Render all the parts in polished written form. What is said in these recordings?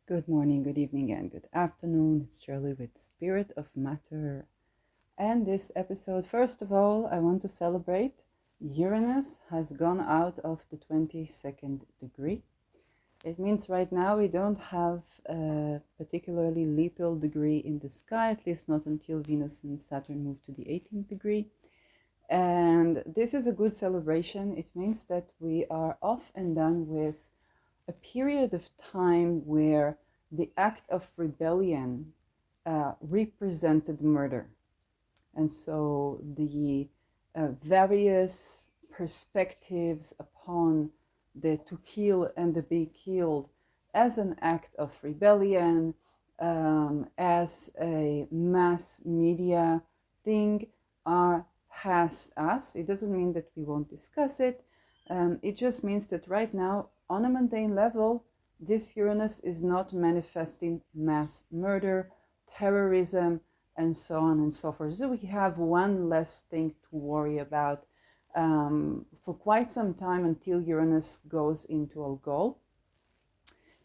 Good morning, good evening, and good afternoon. It's Shirley with Spirit of Matter. And this episode, first of all, I want to celebrate Uranus has gone out of the 22nd degree. It means right now we don't have a particularly lethal degree in the sky, at least not until Venus and Saturn move to the 18th degree. And this is a good celebration. It means that we are off and done with a period of time where the act of rebellion represented murder. And so the various perspectives upon the to kill and the be killed as an act of rebellion, as a mass media thing, are past us. It doesn't mean that we won't discuss it. It just means that right now, on a mundane level, this Uranus is not manifesting mass murder, terrorism, and so on and so forth. So we have one less thing to worry about for quite some time until Uranus goes into algol.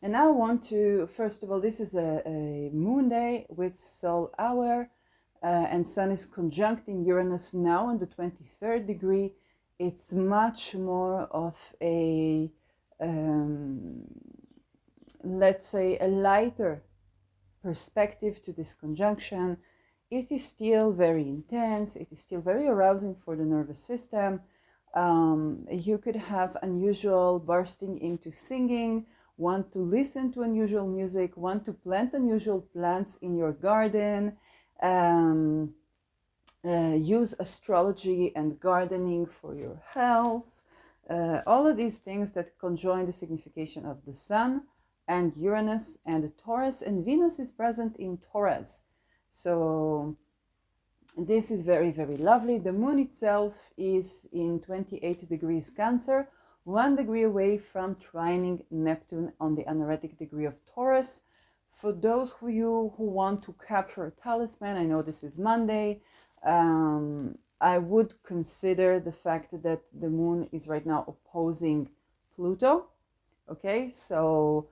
And now I want to, first of all, this is a moon day with Sol hour, and Sun is conjuncting Uranus now on the 23rd degree. It's much more of a, let's say, a lighter perspective to this conjunction. It is still very intense. It is still very arousing for the nervous system. You could have unusual bursting into singing, want to listen to unusual music, want to plant unusual plants in your garden, use astrology and gardening for your health. All of these things that conjoin the signification of the Sun and Uranus and the Taurus, and Venus is present in Taurus. So this is very, very lovely. The moon itself is in 28 degrees Cancer, 1 degree away from trining Neptune on the anaretic degree of Taurus. For those of you who want to capture a talisman, I know this is Monday, I would consider the fact that the moon is right now opposing Pluto. Okay, so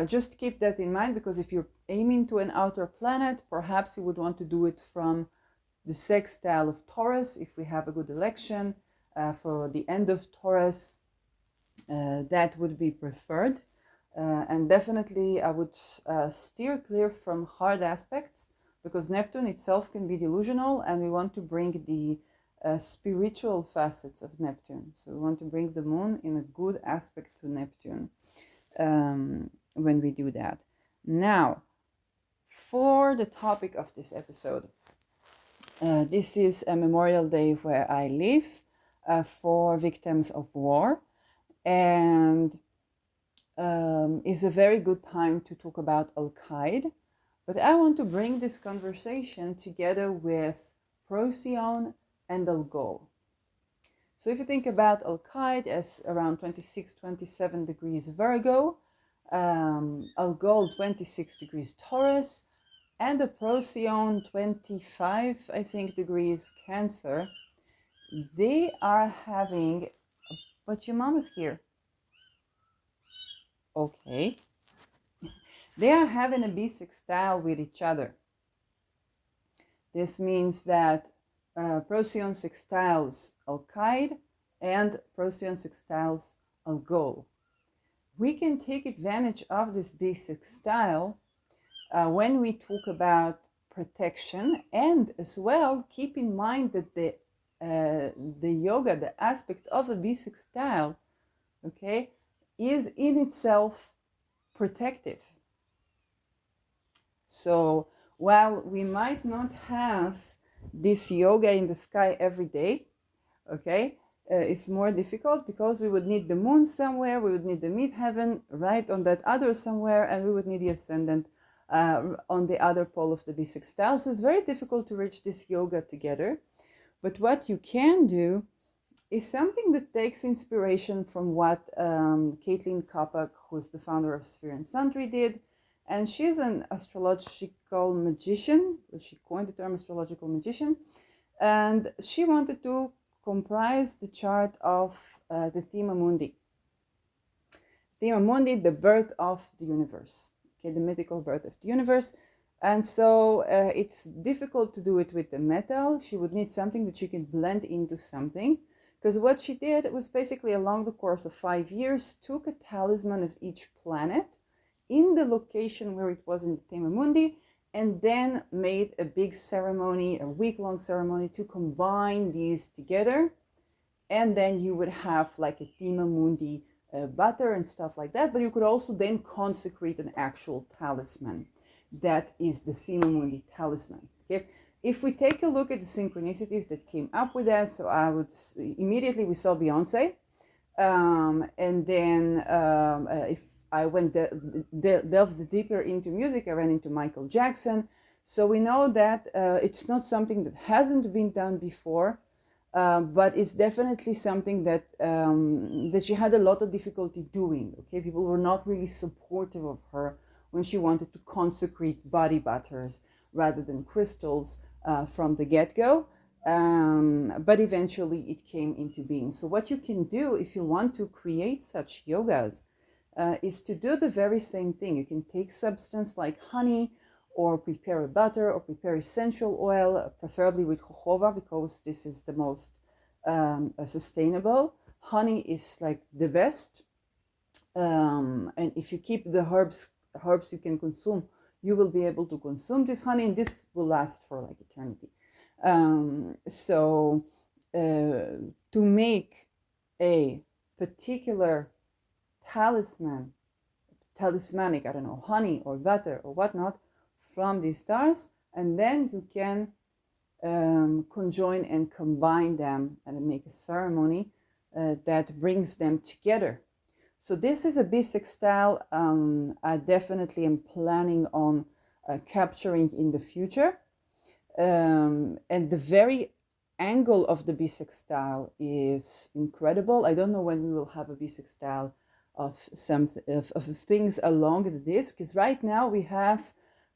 just keep that in mind, because if you're aiming to an outer planet, perhaps you would want to do it from the sextile of Taurus. If we have a good election for the end of Taurus, that would be preferred. And definitely I would steer clear from hard aspects, because Neptune itself can be delusional, and we want to bring the spiritual facets of Neptune. So we want to bring the moon in a good aspect to Neptune when we do that. Now, for the topic of this episode, this is a Memorial Day where I live for victims of war, and is a very good time to talk about alkaid. But I want to bring this conversation together with procyon and algol. So if you think about alkaid as around 26, 27 degrees Virgo, algol 26 degrees Taurus, and the procyon 25, I think, degrees Cancer, they are having, but your mom is here. Okay. They are having a bisextile with each other. This means that procyon sextiles alkaid and procyon sextiles algol. We can take advantage of this bisextile when we talk about protection, and as well keep in mind that the yoga, the aspect of a bisextile, okay, is in itself protective. So while we might not have this yoga in the sky every day, okay, it's more difficult because we would need the moon somewhere, we would need the midheaven right on that other somewhere, and we would need the ascendant on the other pole of the bisextile. So it's very difficult to reach this yoga together. But what you can do is something that takes inspiration from what Caitlin Kopak, who's the founder of Sphere and Sundry, did. And she's an astrological magician. She coined the term astrological magician. And she wanted to comprise the chart of the Thema Mundi. Thema Mundi, the birth of the universe. okay, the mythical birth of the universe. And so it's difficult to do it with the metal. She would need something that she can blend into something. Because what she did was basically along the course of 5 years, took a talisman of each planet in the location where it was in the Tema Mundi, and then made a big ceremony, a week-long ceremony to combine these together. And then you would have like a Tema Mundi butter and stuff like that, but you could also then consecrate an actual talisman. That is the Tema Mundi talisman. Okay, if we take a look at the synchronicities that came up with that, so I would immediately we saw Beyonce, and then if I went delved deeper into music, I ran into Michael Jackson. So we know that it's not something that hasn't been done before, but it's definitely something that that she had a lot of difficulty doing. Okay, people were not really supportive of her when she wanted to consecrate body butters rather than crystals from the get-go. But eventually it came into being. So what you can do if you want to create such yogas is to do the very same thing. You can take substance like honey, or prepare a butter, or prepare essential oil, preferably with jojoba, because this is the most sustainable. Honey is like the best. And if you keep the herbs you can consume, you will be able to consume this honey, and this will last for like eternity. So to make a particular talismanic, I don't know, honey or butter or whatnot from these stars, and then you can conjoin and combine them and make a ceremony that brings them together. So this is a bisextile I definitely am planning on capturing in the future. And the very angle of the bisextile is incredible. I don't know when we will have a bisextile of some of things along this, because right now we have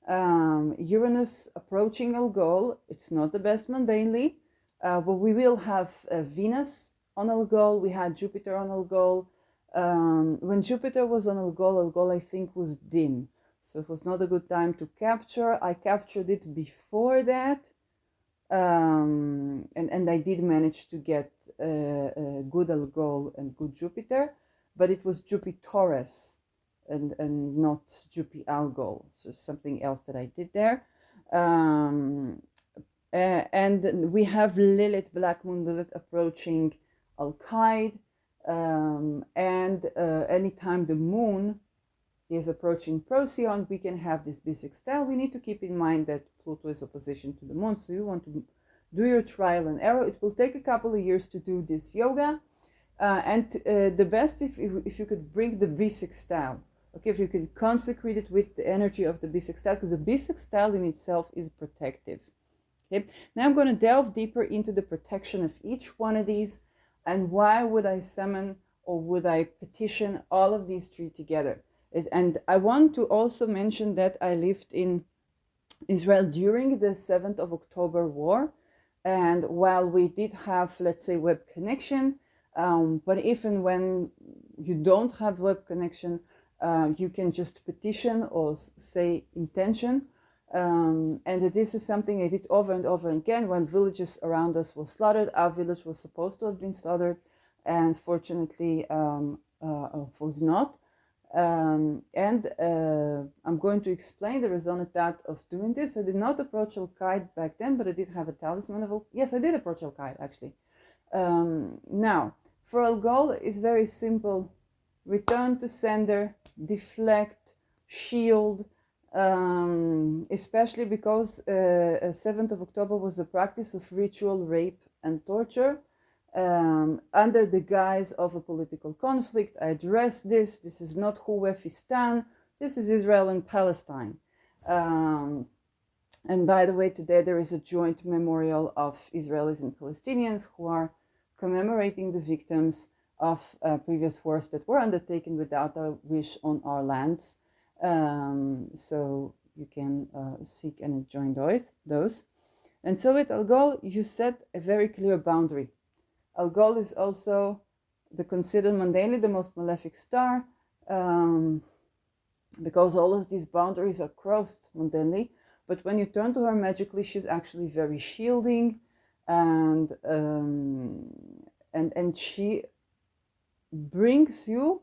Uranus approaching algol. It's not the best mundanely, but we will have Venus on algol. We had Jupiter on algol. When Jupiter was on algol I think was dim, so it was not a good time to capture. I captured it before that, and I did manage to get good algol and good Jupiter, but it was Jupitaurus and not Jupi algol, so something else that I did there. And we have Lilith, Black Moon Lilith, approaching alkaid. And anytime the moon is approaching procyon, we can have this bisextile. We need to keep in mind that Pluto is opposition to the moon, so you want to do your trial and error. It will take a couple of years to do this yoga, and the best if you could bring the bisextile. Okay, if you can consecrate it with the energy of the bisextile, because the bisextile in itself is protective. Okay, now I'm going to delve deeper into the protection of each one of these. And why would I summon or would I petition all of these three together? And I want to also mention that I lived in Israel during the 7th of October war. And while we did have, let's say, web connection, but even when you don't have web connection, you can just petition or say intention. And this is something I did over and over again when villages around us were slaughtered. Our village was supposed to have been slaughtered, and fortunately was not. I'm going to explain the raison d'etre of doing this. I did not approach alkaid back then, but I did have a talisman of yes, I did approach alkaid actually. Now, for algol is very simple: return to sender, deflect, shield. Especially because 7th of October was the practice of ritual rape and torture under the guise of a political conflict. I addressed this. This is not Huwefistan. This is Israel and Palestine. And by the way, today there is a joint memorial of Israelis and Palestinians who are commemorating the victims of previous wars that were undertaken without our wish on our lands. So you can seek and join those. And so with algol, you set a very clear boundary. Algol is also considered mundanely the most malefic star. because all of these boundaries are crossed mundanely. But when you turn to her magically, she's actually very shielding, and and she brings you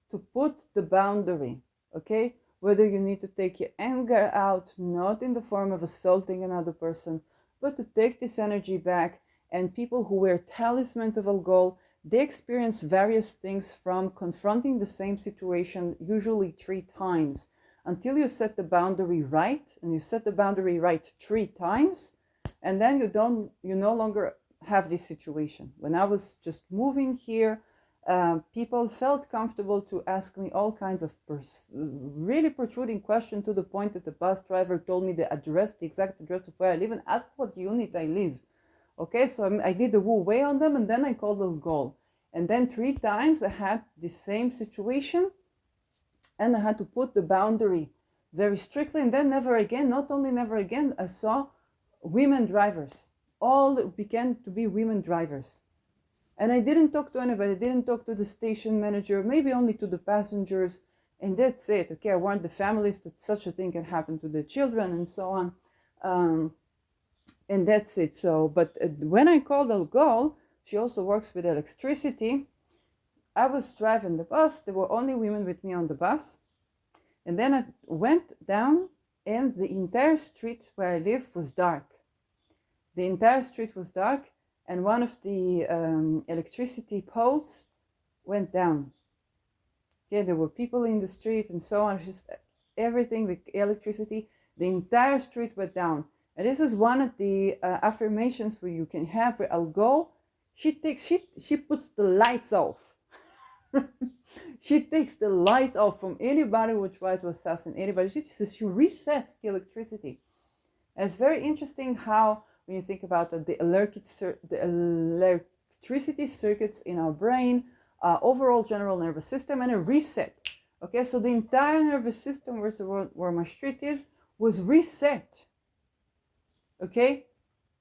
to put the boundary, okay? Whether you need to take your anger out, not in the form of assaulting another person, but to take this energy back. And people who wear talismans of algol, they experience various things from confronting the same situation usually 3 times until you set the boundary right, and you set the boundary right 3 times, and then you no longer have this situation. When I was just moving here, people felt comfortable to ask me all kinds of really protruding questions, to the point that the bus driver told me the address, the exact address of where I live, and asked what unit I live. Okay, so I did the Wu Wei on them, and then I called the goal. And then 3 times I had the same situation, and I had to put the boundary very strictly. And then never again, not only never again, I saw women drivers. All began to be women drivers. And I didn't talk to anybody, I didn't talk to the station manager, maybe only to the passengers, and that's it. Okay, I warned the families that such a thing can happen to the children and so on. And that's it. So, but when I called algol, she also works with electricity. I was driving the bus, there were only women with me on the bus. And then I went down, and the entire street where I live was dark. The entire street was dark, and one of the electricity poles went down. Yeah, there were people in the street and so on. Just everything, the electricity, the entire street went down. And this is one of the affirmations where you can have where algol. She puts the lights off. She takes the light off from anybody who would try to assassinate anybody. She resets the electricity. And it's very interesting how, when you think about the electricity circuits in our brain, overall general nervous system, and a reset. Okay, so the entire nervous system where my street is was reset. Okay,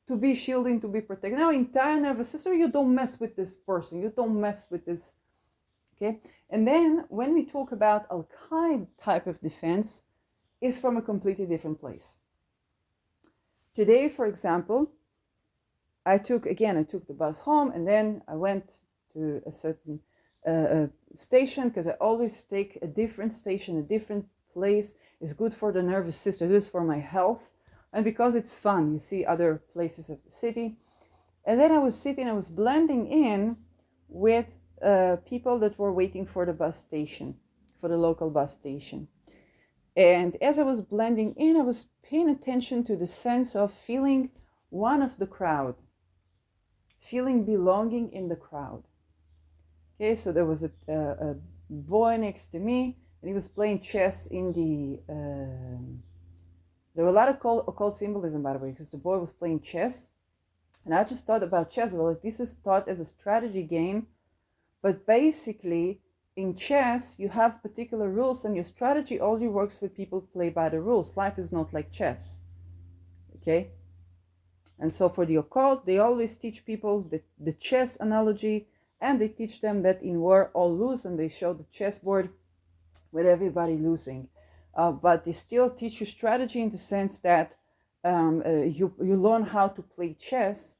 to be shielding, to be protected. Now, entire nervous system, you don't mess with this person, you don't mess with this. Okay, and then when we talk about alkaid type of defense, is from a completely different place. Today, for example, I took the bus home, and then I went to a certain station, because I always take a different station, a different place. Is good for the nervous system, it is for my health, and because it's fun, you see other places of the city. And then I was blending in with people that were waiting for the bus station, for the local bus station. And as I was blending in, I was paying attention to the sense of feeling one of the crowd, feeling belonging in the crowd. Okay, so there was a boy next to me, and he was playing chess in the... there were a lot of occult symbolism, by the way, because the boy was playing chess. And I just thought about chess. Well, this is thought as a strategy game, but basically, in chess, you have particular rules, and your strategy only works with people who play by the rules. Life is not like chess. Okay? And so for the occult, they always teach people the chess analogy, and they teach them that in war all lose, and they show the chessboard with everybody losing. But they still teach you strategy in the sense that you learn how to play chess.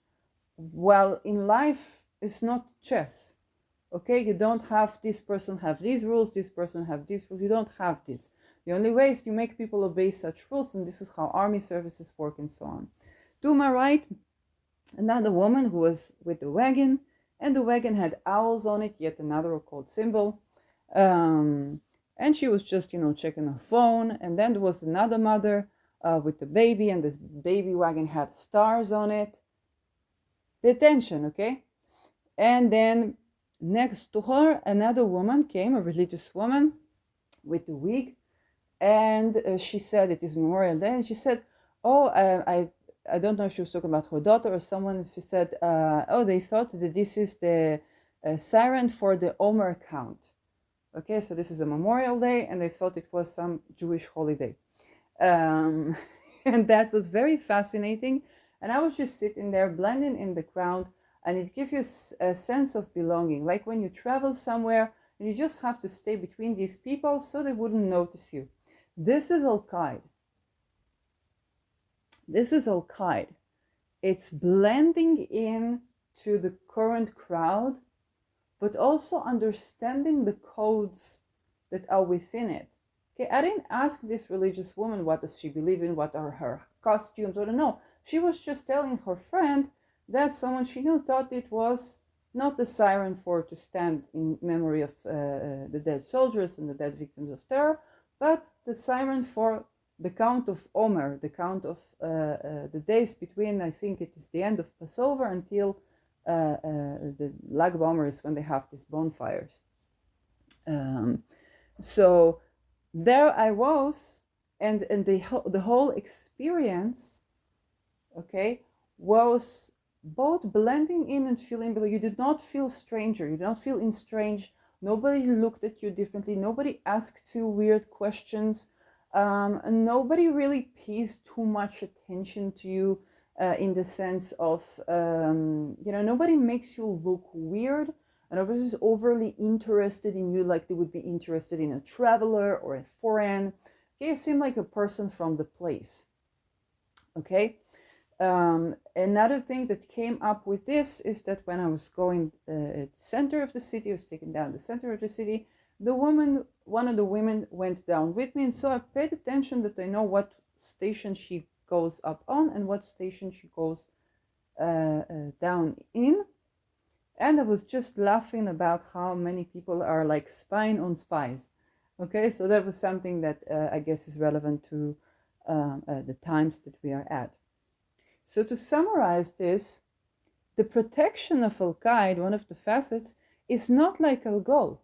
Well, in life, it's not chess. Okay, you don't have this person have these rules, this person have these rules. You don't have this. The only way is you make people obey such rules, and this is how army services work and so on. To my right, another woman who was with the wagon, and the wagon had owls on it, yet another occult symbol. And she was just, checking her phone. And then there was another mother with the baby, and the baby wagon had stars on it. Pay attention, okay? And then next to her, another woman came, a religious woman with the wig, and she said it is Memorial Day, and she said, oh, I don't know if she was talking about her daughter or someone. She said, oh, they thought that this is the siren for the Omer count. Okay, so this is a Memorial Day, and they thought it was some Jewish holiday. And that was very fascinating. And I was just sitting there blending in the crowd, and it gives you a sense of belonging. Like when you travel somewhere and you just have to stay between these people so they wouldn't notice you. This is alkaid. This is alkaid. It's blending in to the current crowd, but also understanding the codes that are within it. Okay, I didn't ask this religious woman what does she believe in, what are her costumes, I don't know. She was just telling her friend that someone she knew thought it was not the siren for to stand in memory of the dead soldiers and the dead victims of terror, but the siren for the count of Omer, the count of the days between, I think it is the end of Passover until the Lag BaOmer is when they have these bonfires. So there I was, and the whole experience, okay, was both blending in and feeling, but you did not feel stranger, you did not feel estranged. Nobody looked at you differently. Nobody asked you weird questions. Nobody really pays too much attention to you in the sense of, nobody makes you look weird. And nobody's overly interested in you like they would be interested in a traveler or a foreign. Okay, you seem like a person from the place. Okay. Another thing that came up with this is that when I was going at the center of the city, I was taken down the center of the city, one of the women went down with me, and so I paid attention that I know what station she goes up on and what station she goes down in. And I was just laughing about how many people are like spying on spies. Okay, so that was something that I guess is relevant to the times that we are at. So to summarize this, the protection of alkaid, one of the facets, is not like algol.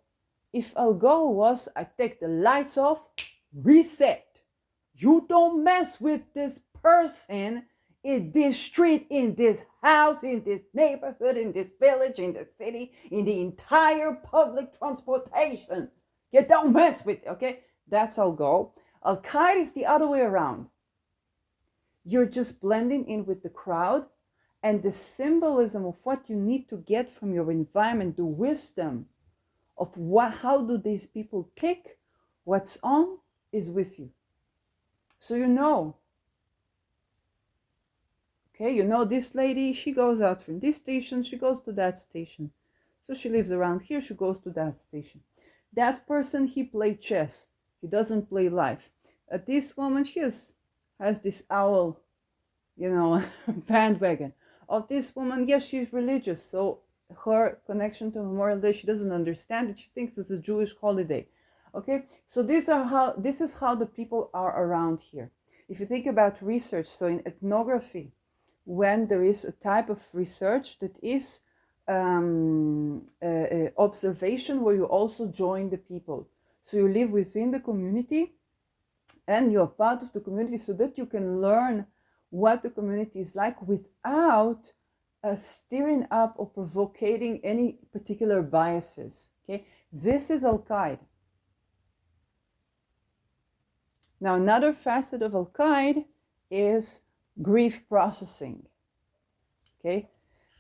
If algol was, I take the lights off, reset. You don't mess with this person in this street, in this house, in this neighborhood, in this village, in the city, in the entire public transportation. You don't mess with it, okay? That's algol. Alkaid is the other way around. You're just blending in with the crowd, and the symbolism of what you need to get from your environment, the wisdom of how do these people tick, what's on, is with you. So you know, okay, you know this lady, she goes out from this station, she goes to that station. So she lives around here, she goes to that station. That person, he played chess, he doesn't play life. This woman, she has this owl, bandwagon. Of this woman, yes, she's religious, so her connection to Memorial Day, she doesn't understand it. She thinks it's a Jewish holiday. Okay, so this is how the people are around here. If you think about research, so in ethnography, when there is a type of research that is observation where you also join the people. So you live within the community and you're part of the community so that you can learn what the community is like without stirring up or provoking any particular biases. Okay, this is alkaid. Now, another facet of alkaid is grief processing. Okay,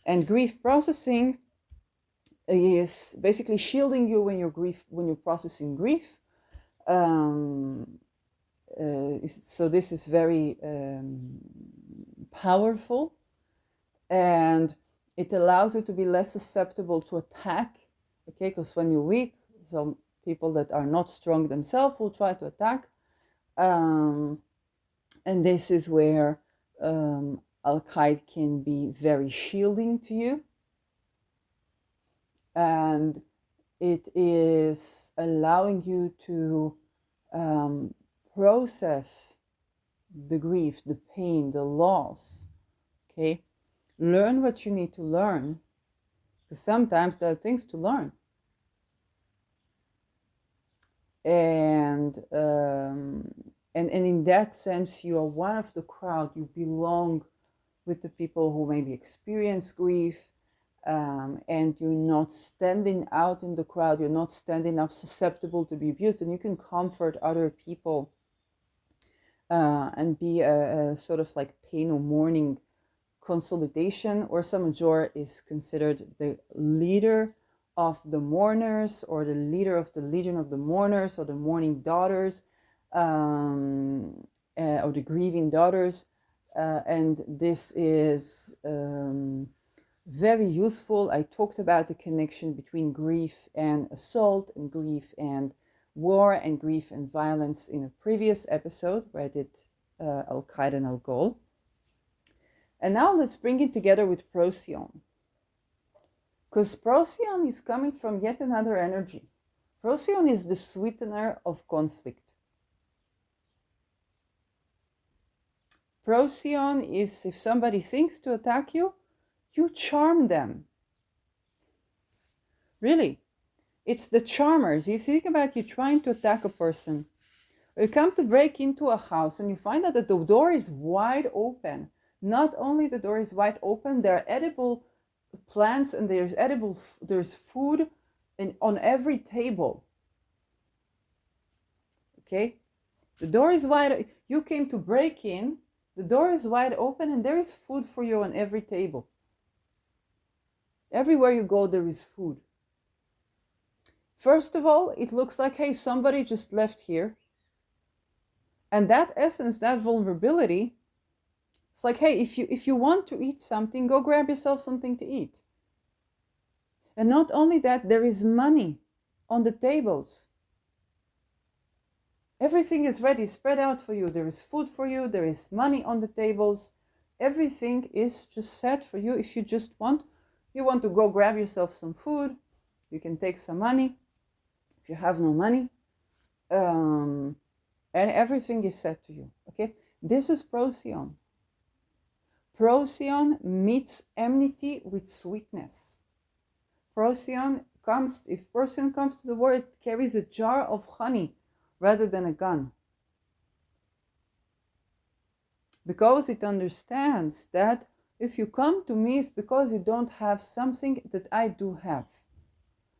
and grief processing is basically shielding you when you're processing grief. So this is very powerful, and it allows you to be less susceptible to attack. Okay, because when you're weak, some people that are not strong themselves will try to attack. And this is where alkaid can be very shielding to you. And it is allowing you to process the grief, the pain, the loss. Okay, learn what you need to learn, because sometimes there are things to learn. And in that sense, you are one of the crowd. You belong with the people who maybe experience grief, and you're not standing out in the crowd. You're not standing up susceptible to be abused, and you can comfort other people and be a sort of like pain or mourning consolidation. Or Samajor is considered the leader of the mourners, or the leader of the Legion of the Mourners, or the mourning daughters. or the grieving daughters. And this is very useful. I talked about the connection between grief and assault, and grief and war, and grief and violence in a previous episode where I did alkaid and algol. And now let's bring it together with procyon. Because procyon is coming from yet another energy. Procyon is the sweetener of conflict. Procyon is if somebody thinks to attack you, you charm them. Really. It's the charmers. You think about you trying to attack a person. You come to break into a house and you find out that the door is wide open. Not only the door is wide open, there are edible plants and there's food on every table. Okay? The door is wide. You came to break in. The door is wide open and there is food for you on every table. Everywhere you go, there is food. First of all, it looks like, hey, somebody just left here. And that essence, that vulnerability, it's like, hey, if you want to eat something, go grab yourself something to eat. And not only that, there is money on the tables. Everything is ready, spread out for you. There is food for you. There is money on the tables. Everything is just set for you. If you just want, you want to go grab yourself some food, you can take some money. If you have no money, and everything is set to you. Okay, this is procyon. Procyon meets enmity with sweetness. Procyon comes, if procyon comes to the world, it carries a jar of honey rather than a gun. Because it understands that if you come to me, it's because you don't have something that I do have.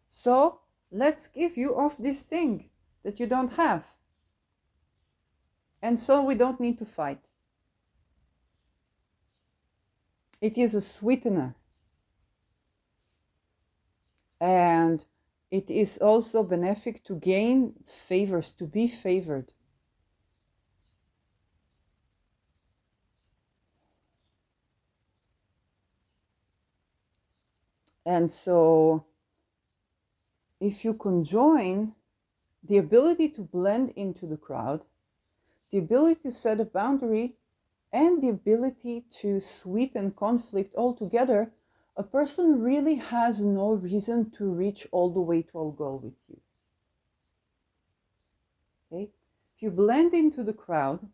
So let's give you of this thing that you don't have. And so we don't need to fight. It is a sweetener. And it is also benefic to gain favors, to be favored. And so if you conjoin the ability to blend into the crowd, the ability to set a boundary, and the ability to sweeten conflict all together, a person really has no reason to reach all the way to algol with you. Okay? If you blend into the crowd,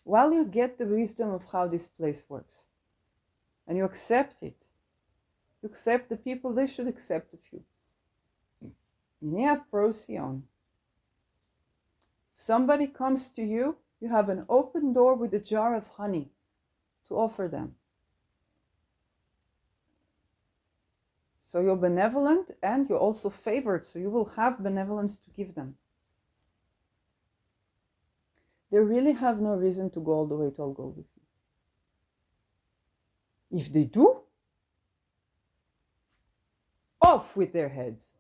while you get the wisdom of how this place works, and you accept it, you accept the people, they should accept of you. And you have procyon. If somebody comes to you, you have an open door with a jar of honey to offer them. So you're benevolent and you're also favored, so you will have benevolence to give them. They really have no reason to go all the way to algol with you. If they do, off with their heads.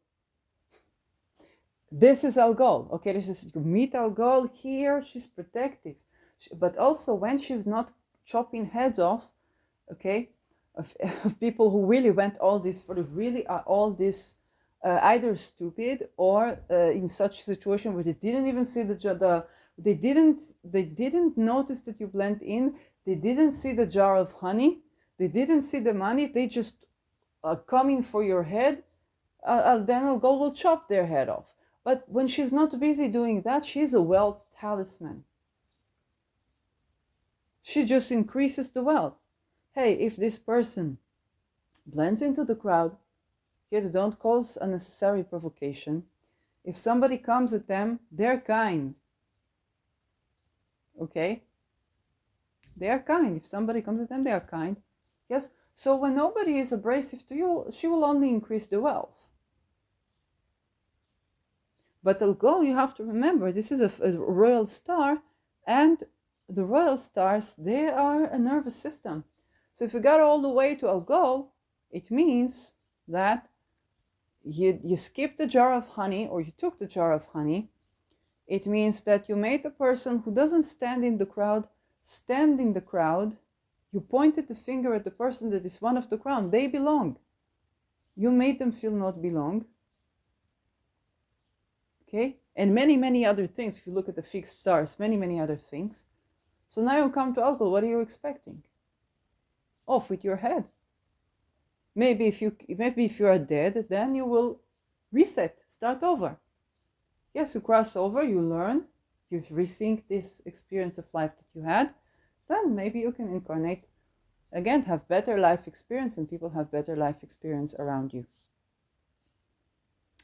This is algol. Okay, this is you meet algol here. She's protective, but also when she's not chopping heads off, okay, of people who really went all this for the really are all this either stupid or in such a situation where they didn't even see they didn't notice that you blend in. They didn't see the jar of honey. They didn't see the money. They just are coming for your head. Then algol will chop their head off. But when she's not busy doing that, she's a wealth talisman. She just increases the wealth. Hey, if this person blends into the crowd, okay, don't cause unnecessary provocation. If somebody comes at them, they're kind. Okay? They are kind. If somebody comes at them, they are kind. Yes? So when nobody is abrasive to you, she will only increase the wealth. But algol, you have to remember, this is a royal star, and the royal stars, they are a nervous system. So if you got all the way to algol, it means that you skipped the jar of honey, or you took the jar of honey, It means that you made a person who doesn't stand in the crowd stand in the crowd. You pointed the finger at the person that is one of the crowd. They belong. You made them feel not belong. Okay? And many other things. If you look at the fixed stars, many other things. So now you come to algol. What are you expecting? Off with your head. Maybe if you are dead, then you will reset, start over. Yes, you cross over, you learn, you rethink this experience of life that you had, then maybe you can incarnate again, have better life experience, and people have better life experience around you.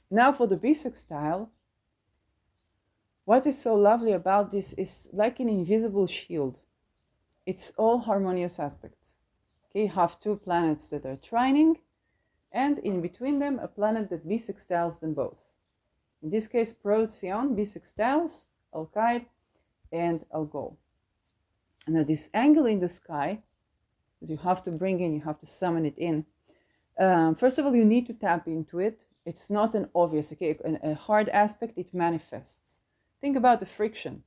Now for the bisextile, what is so lovely about this is like an invisible shield. It's all harmonious aspects. Okay, you have two planets that are trining, and in between them a planet that bisextiles them both. In this case, procyon bisextiles alkaid and algol. And now this angle in the sky that you have to bring in, you have to summon it in. First of all, you need to tap into it. It's not an obvious, okay, a hard aspect, it manifests. Think about the friction.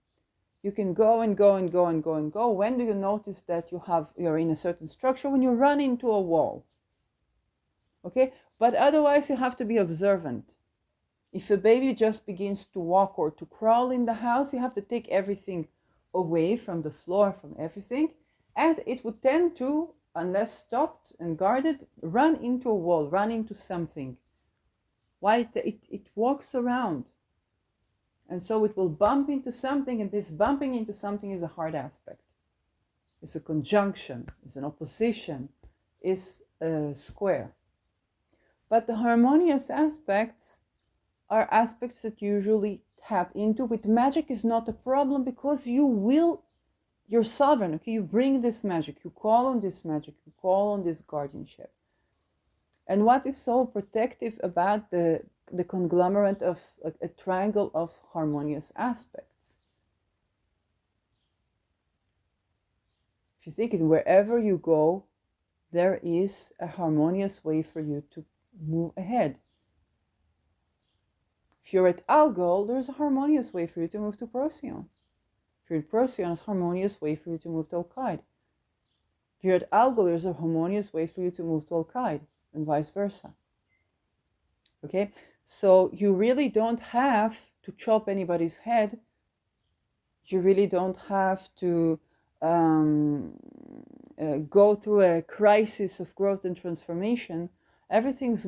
You can go and go and go and go and go. When do you notice that you're in a certain structure? When you run into a wall. Okay, but otherwise you have to be observant. If a baby just begins to walk or to crawl in the house, you have to take everything away from the floor, from everything, and it would tend to, unless stopped and guarded, run into a wall, run into something. Why? It walks around. And so it will bump into something, and this bumping into something is a hard aspect. It's a conjunction, it's an opposition, it's a square. But the harmonious aspects are aspects that usually tap into. With magic is not a problem because you're sovereign, okay? You bring this magic, you call on this magic, you call on this guardianship. And what is so protective about the conglomerate of a triangle of harmonious aspects? If you think it, wherever you go, there is a harmonious way for you to move ahead. If you're at algol, there's a harmonious way for you to move to procyon. If you're in procyon, there's a harmonious way for you to move to alkaid. If you're at algol, there's a harmonious way for you to move to alkaid, and vice versa. Okay, so you really don't have to chop anybody's head. You really don't have to go through a crisis of growth and transformation. Everything's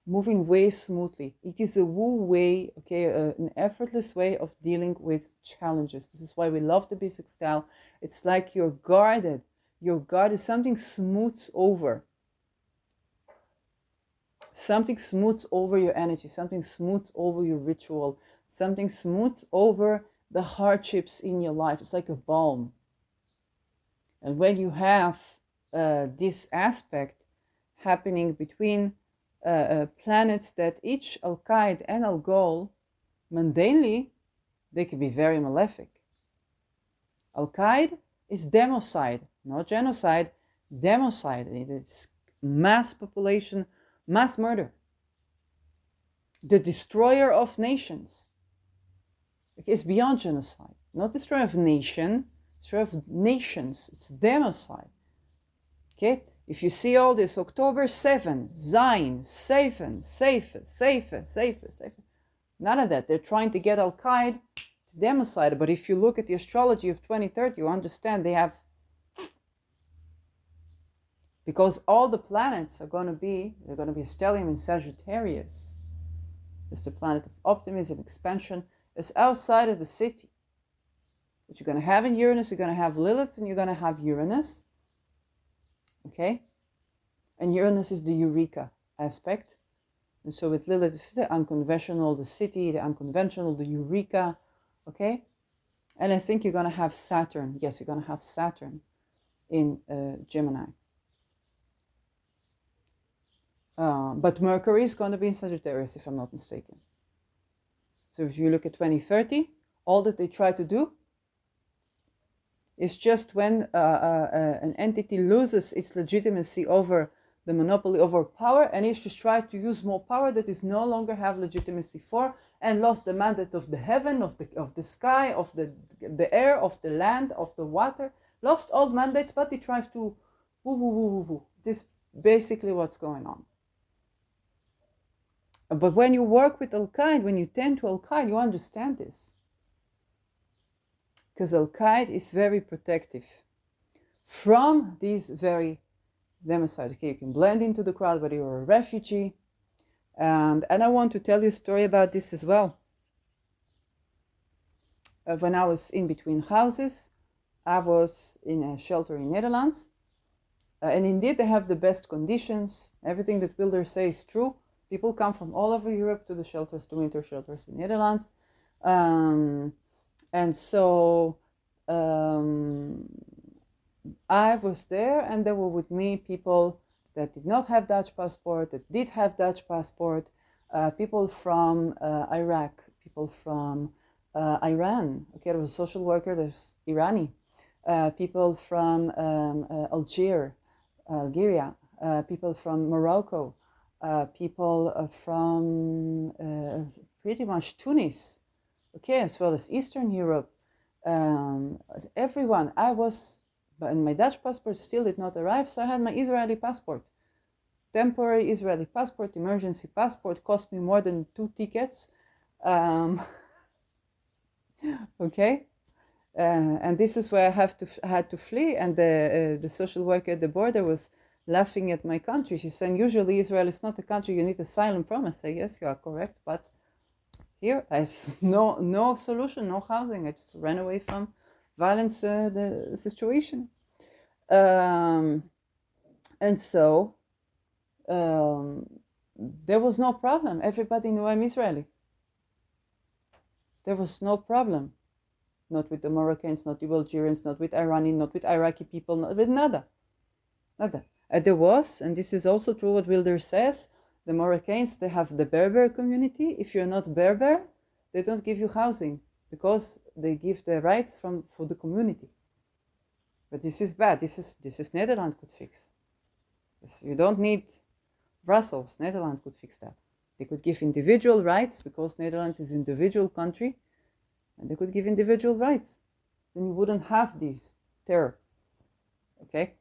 moving way smoothly. It is a woo way, okay, an effortless way of dealing with challenges. This is why we love the bisextile. It's like you're guarded. You're guarded. Something smooths over. Something smooths over your energy. Something smooths over your ritual. Something smooths over the hardships in your life. It's like a balm. And when you have this aspect happening between planets that each alkaid and algol, mundanely, they can be very malefic. Alkaid is democide, not genocide, democide. It's mass population, mass murder. The destroyer of nations. It's beyond genocide, not destroyer of nation, destroyer of nations. It's democide. Okay? If you see all this, October 7, Zayin, Seife, none of that. They're trying to get alkaid to democide. But if you look at the astrology of 2030, you understand they have, because all the planets are going to be, they're going to be a stellium in Sagittarius. It's the planet of optimism, expansion. It's outside of the city. But you're going to have in Uranus, you're going to have Lilith, and you're going to have Uranus. Okay, and Uranus is the Eureka aspect, and so with Lilith it's the unconventional, the city, the unconventional, the Eureka. Okay, and I think you're going to have Saturn. Yes, you're going to have Saturn in Gemini, but Mercury is going to be in Sagittarius, if I'm not mistaken. So if you look at 2030, all that they try to do is just when an entity loses its legitimacy over the monopoly over power, and he just tried to use more power that is no longer have legitimacy for, and lost the mandate of the heaven, of the sky, of the air, of the land, of the water, lost all mandates, but he tries to woo woo woo woo woo. This basically what's going on. But when you work with alkaid, when you tend to alkaid, you understand this. Because alkaid is very protective from these very democide. Okay, you can blend into the crowd, whether you're a refugee. And I want to tell you a story about this as well. When I was in between houses, I was in a shelter in Netherlands. And indeed, they have the best conditions. Everything that builders say is true. People come from all over Europe to the shelters, to winter shelters in Netherlands. And so I was there, and there were with me people that did not have Dutch passport, that did have Dutch passport, people from Iraq, people from Iran. Okay, there was a social worker, there's Irani, people from Algeria, people from Morocco, people from pretty much Tunis, okay, as well as Eastern Europe. Everyone. And my Dutch passport still did not arrive, so I had my Israeli passport. Temporary Israeli passport, emergency passport, cost me more than 2 tickets. Okay, and this is where I had to flee. And the social worker at the border was laughing at my country. She said, "Usually Israel is not a country you need asylum from." I say, "Yes, you are correct, but here I no solution, no housing. I just ran away from violence, the situation." And so there was no problem. Everybody knew I'm Israeli. There was no problem. Not with the Moroccans, not with Algerians, not with Irani, not with Iraqi people, not with nada. Nada. There was, and this is also true what Wilder says, the Moroccans, they have the Berber community. If you're not Berber, they don't give you housing because they give the rights for the community. But this is bad. This is Netherlands could fix. You don't need Brussels. Netherlands could fix that. They could give individual rights because Netherlands is an individual country, and they could give individual rights. Then you wouldn't have this terror. Okay?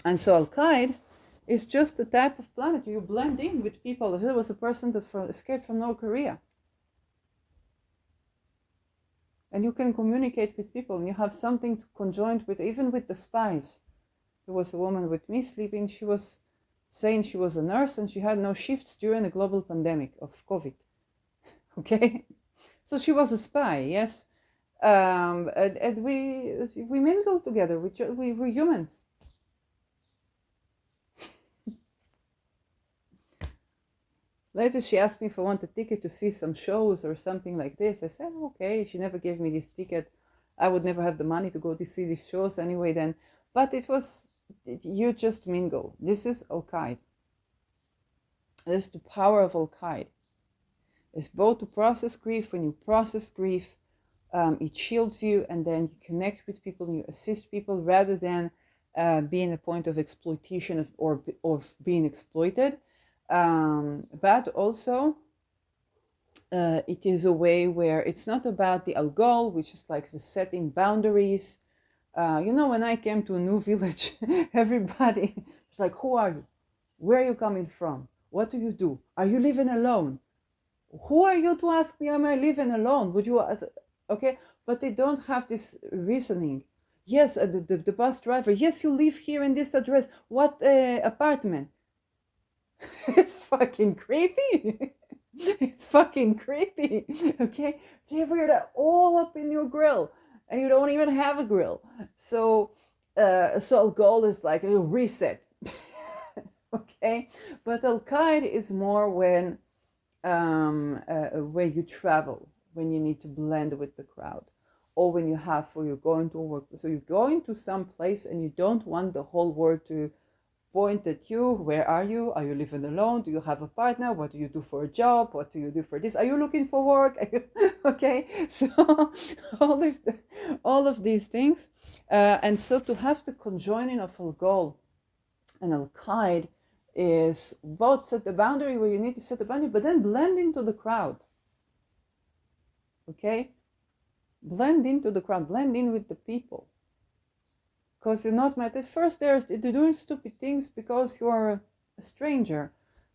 And so alkaid is just a type of planet. You blend in with people. There was a person that escaped from North Korea. And you can communicate with people, and you have something to conjoin with, even with the spies. There was a woman with me sleeping. She was saying she was a nurse and she had no shifts during the global pandemic of COVID. Okay? So she was a spy, yes. And we mingled together. We were humans. Later she asked me if I want a ticket to see some shows or something like this. I said, okay. She never gave me this ticket. I would never have the money to go to see these shows anyway then. But you just mingle. This is alkaid. This is the power of alkaid. It's both to process grief. When you process grief, it shields you, and then you connect with people and you assist people rather than being a point of exploitation or being exploited. But also it is a way where it's not about the algol, which is like the setting boundaries. When I came to a new village, everybody was like, who are you? Where are you coming from? What do you do? Are you living alone? Who are you to ask me, am I living alone? Would you, okay? But they don't have this reasoning. Yes, the bus driver, yes, you live here in this address. What apartment? It's fucking creepy. It's fucking creepy. Okay? They wear that all up in your grill, and you don't even have a grill. So algol is like a reset. Okay? But alkaid is more when you travel, when you need to blend with the crowd, or when you're going to work. So you're going to some place and you don't want the whole world to point at you. Where are you? Are you living alone? Do you have a partner? What do you do for a job? What do you do for this? Are you looking for work? Okay, so all of these things, and so to have the conjoining of algol and alkaid is both set the boundary where you need to set the boundary, but then blend into the crowd. Okay? Blend into the crowd, blend in with the people. Because you're not met. At first, they're doing stupid things because you're a stranger.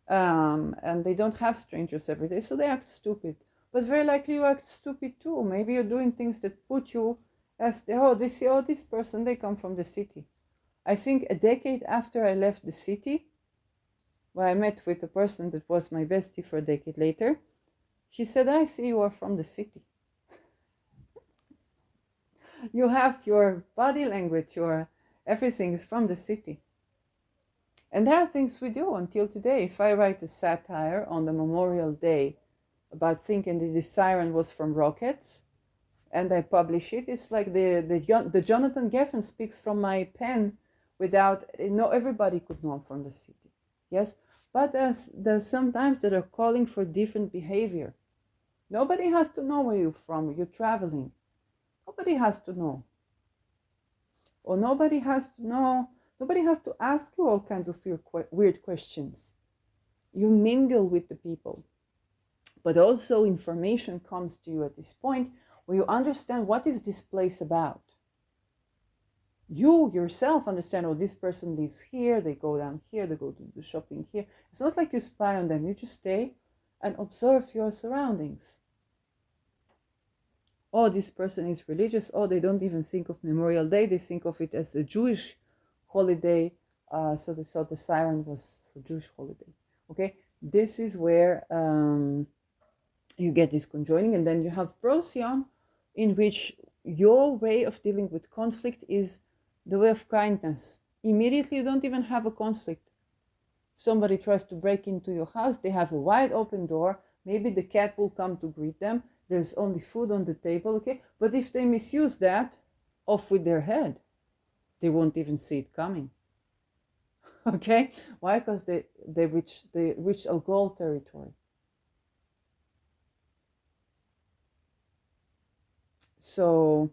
And they don't have strangers every day, so they act stupid. But very likely you act stupid too. Maybe you're doing things that put you as they see, oh, this person, they come from the city. I think a decade after I left the city, where I met with a person that was my bestie for a decade later, she said, I see you are from the city. You have your body language, your everything is from the city. And there are things we do until today. If I write a satire on the Memorial Day about thinking that the siren was from rockets, and I publish it, it's like the Jonathan Geffen speaks from my pen without, everybody could know I'm from the city. Yes? But there's sometimes that are calling for different behavior. Nobody has to know where you're from, you're traveling. Nobody has to know. Or nobody has to ask you all kinds of weird questions. You mingle with the people. But also information comes to you at this point where you understand what is this place about. You yourself understand, oh, this person lives here, they go down here, they go to the shopping here. It's not like you spy on them, you just stay and observe your surroundings. Oh, this person is religious. Oh, they don't even think of Memorial Day, they think of it as a Jewish holiday. So the siren was for Jewish holiday. Okay, this is where you get this conjoining, and then you have procyon, in which your way of dealing with conflict is the way of kindness. Immediately, you don't even have a conflict. If somebody tries to break into your house, they have a wide open door. Maybe the cat will come to greet them. There's only food on the table, okay? But if they misuse that, off with their head. They won't even see it coming. Okay? Why? Because they reach algol territory. So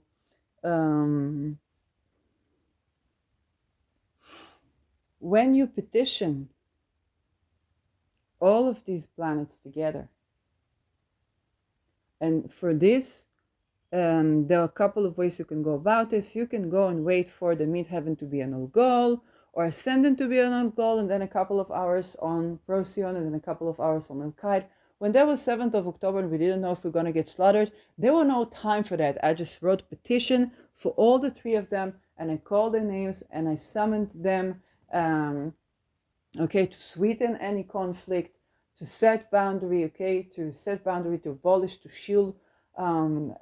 when you petition all of these planets together, and for this, there are a couple of ways you can go about this. You can go and wait for the midheaven to be an algol, or ascendant to be an algol, and then a couple of hours on procyon, and then a couple of hours on alkaid. When there was 7th of October and we didn't know if we we're going to get slaughtered, there was no time for that. I just wrote petition for all the three of them, and I called their names, and I summoned them, okay, to sweeten any conflict, to set boundary, okay, to set boundary, to abolish, to shield from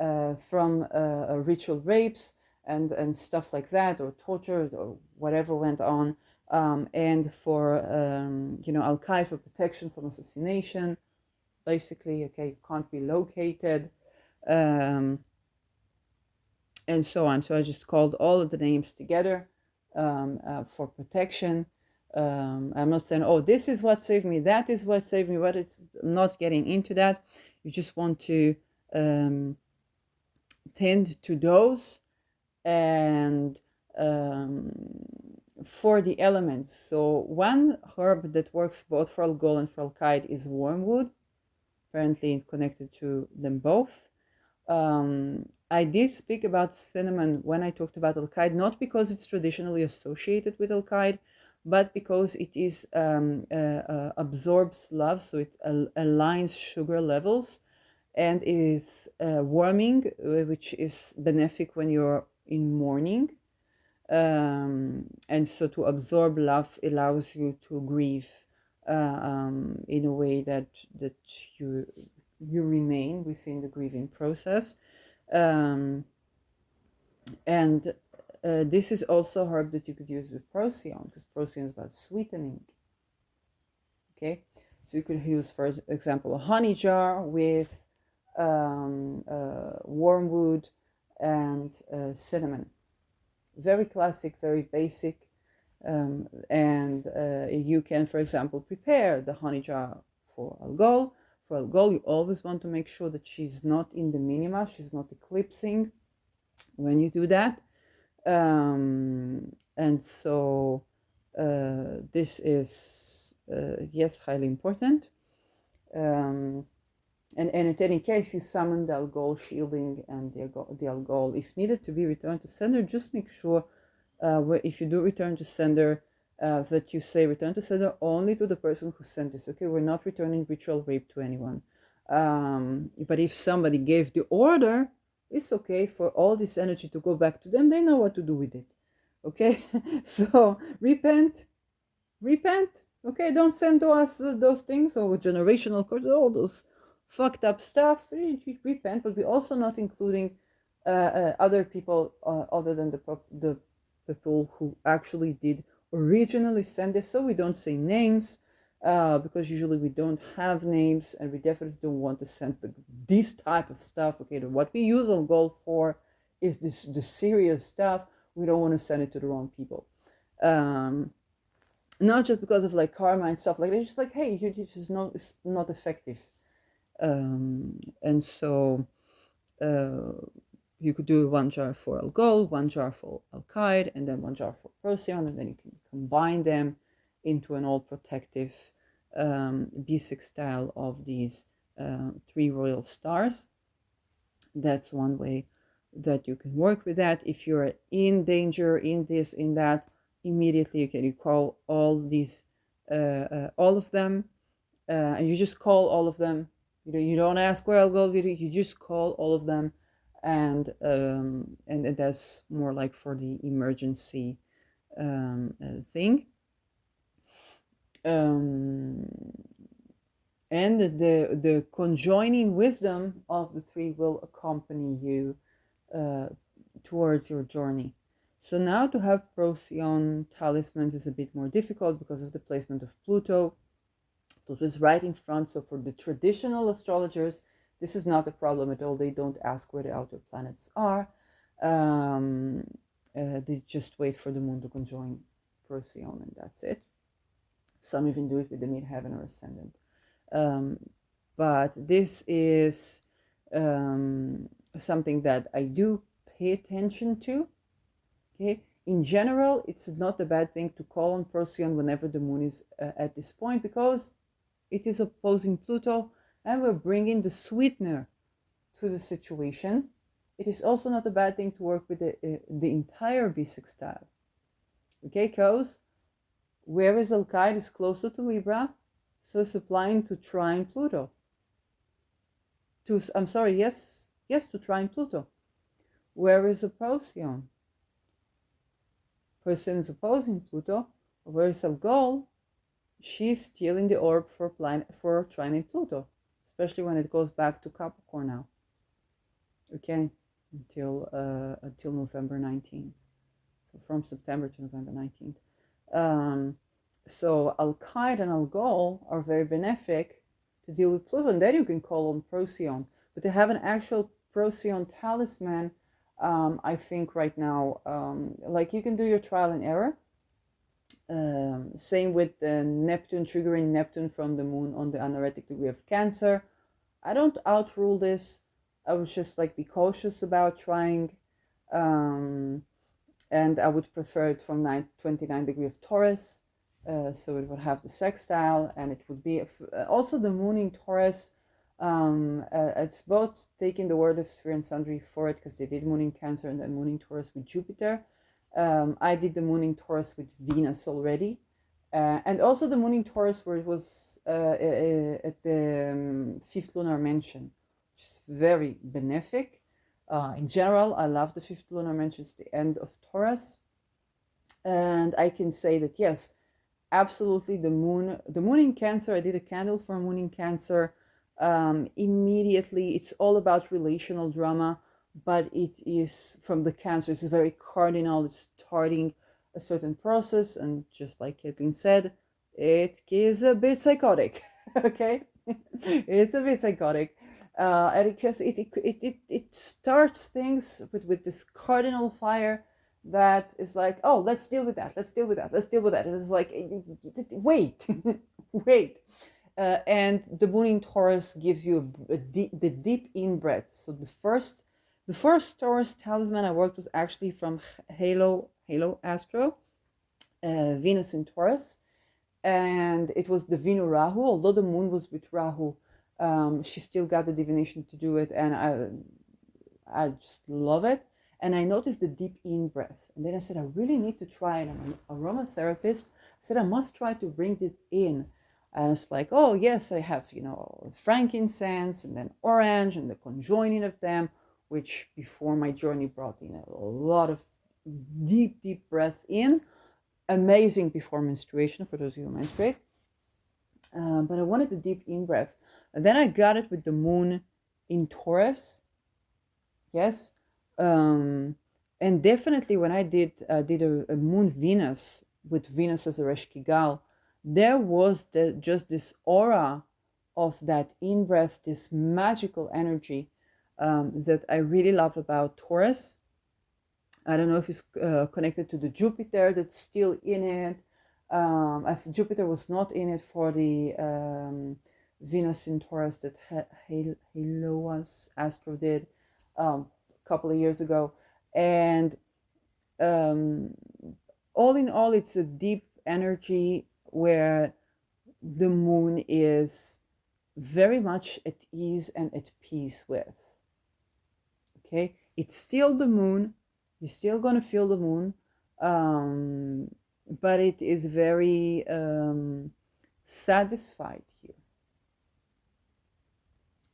ritual rapes and stuff like that, or torture, or whatever went on, and for alkaid, for protection from assassination, basically, okay, you can't be located, and so on. So I just called all of the names together for protection. I'm not saying, oh, this is what saved me, that is what saved me, but it's not getting into that. You just want to tend to those. And for the elements, so one herb that works both for algol and for alkaid is wormwood, apparently connected to them both. I did speak about cinnamon when I talked about alkaid, not because it's traditionally associated with alkaid, but because it is absorbs love, so it aligns sugar levels, and is warming, which is benefic when you're in mourning. And so to absorb love allows you to grieve in a way that you remain within the grieving process. And this is also a herb that you could use with procyon, because procyon is about sweetening. Okay, so you could use, for example, a honey jar with wormwood and cinnamon. Very classic, very basic. And you can, for example, prepare the honey jar for algol. For algol, you always want to make sure that she's not in the minima, she's not eclipsing when you do that. And so this is yes, highly important. And in any case, you summon the algol shielding and the algol. If needed to be returned to sender, just make sure if you do return to sender, that you say return to sender only to the person who sent this. Okay, we're not returning ritual rape to anyone. But if somebody gave the order, it's okay for all this energy to go back to them. They know what to do with it. Okay, so repent. Okay, don't send to us those things or generational curses, all those fucked up stuff. Repent, but we're also not including other people other than the people who actually did originally send this. So we don't say names because usually we don't have names, and we definitely don't want to send this type of stuff. Okay, what we use algol for is the serious stuff. We don't want to send it to the wrong people. Not just because of like karma and stuff like that. It's just like, hey, it's not effective. And so you could do 1 jar for algol, 1 jar for alkaid, and then 1 jar for procyon, and then you can combine them into an all protective B6 style of these 3 royal stars. That's one way that you can work with that. If you're in danger, in this, in that, immediately you call all these, all of them, and you just call all of them. You don't ask where I'll go. You just call all of them, and that's more like for the emergency thing. And the conjoining wisdom of the 3 will accompany you towards your journey. So now to have procyon talismans is a bit more difficult because of the placement of Pluto. Pluto is right in front, so for the traditional astrologers, this is not a problem at all. They don't ask where the outer planets are. They just wait for the moon to conjoin procyon, and that's it. Some even do it with the midheaven or ascendant. But this is something that I do pay attention to. Okay, in general, it's not a bad thing to call on procyon whenever the moon is at this point, because it is opposing Pluto and we're bringing the sweetener to the situation. It is also not a bad thing to work with the entire B6 style. Okay, because whereas alkaid is closer to Libra, so it's applying to trine Pluto. To trine Pluto. Where is the procyon? Person is opposing Pluto. Where is algol? She's stealing the orb for trining Pluto, especially when it goes back to Capricorn now. Okay, until November 19th. So from September to November 19th. So alkaid and algol are very benefic to deal with Pluto, and then you can call on procyon. But to have an actual procyon talisman, I think right now, like you can do your trial and error. Same with the Neptune, triggering Neptune from the moon on the anaretic degree of Cancer. I don't outrule this. I would just like be cautious about trying. And I would prefer it from 29 degree of Taurus. So it would have the sextile, and it would be also the moon in Taurus. It's both taking the word of Sphere and Sundry for it, because they did moon in Cancer and then moon in Taurus with Jupiter. I did the moon in Taurus with Venus already, and also the moon in Taurus where it was at the 5th lunar mansion, which is very benefic. In general, I love the 5th lunar mansion. It's the end of Taurus, and I can say that yes, absolutely, the moon in Cancer. I did a candle for moon in Cancer. Immediately, it's all about relational drama, but it is from the Cancer. It's very cardinal. It's starting a certain process, and just like Caitlin said, it is a bit psychotic. Okay, it's a bit psychotic, and because it starts things with this cardinal fire that is like, oh, let's deal with that. It's like, wait, wait. And the moon in Taurus gives you the deep in-breath. So the first Taurus talisman I worked was actually from Halo Astro, Venus in Taurus. and it was the Vinu Rahu. Although the moon was with Rahu, she still got the divination to do it, and I just love it. And I noticed the deep in breath, and then I said I really need to try it. I'm an aromatherapist. I said I must try to bring it in. And it's like, oh yes, I have, frankincense and then orange and the conjoining of them, which before my journey brought in a lot of deep breath in. Amazing before menstruation for those of you who menstruate. But I wanted the deep in breath. And then I got it with the moon in Taurus. Yes. And definitely when I did a moon Venus with Venus as a Reshkigal, there was just this aura of that in-breath, this magical energy that I really love about Taurus. I don't know if it's connected to the Jupiter that's still in it. As Jupiter was not in it for the Venus in Taurus that Haloas Astro did a couple of years ago. And all in all, it's a deep energy where the moon is very much at ease and at peace with. Okay, it's still the moon. You're still going to feel the moon, but it is very satisfied here.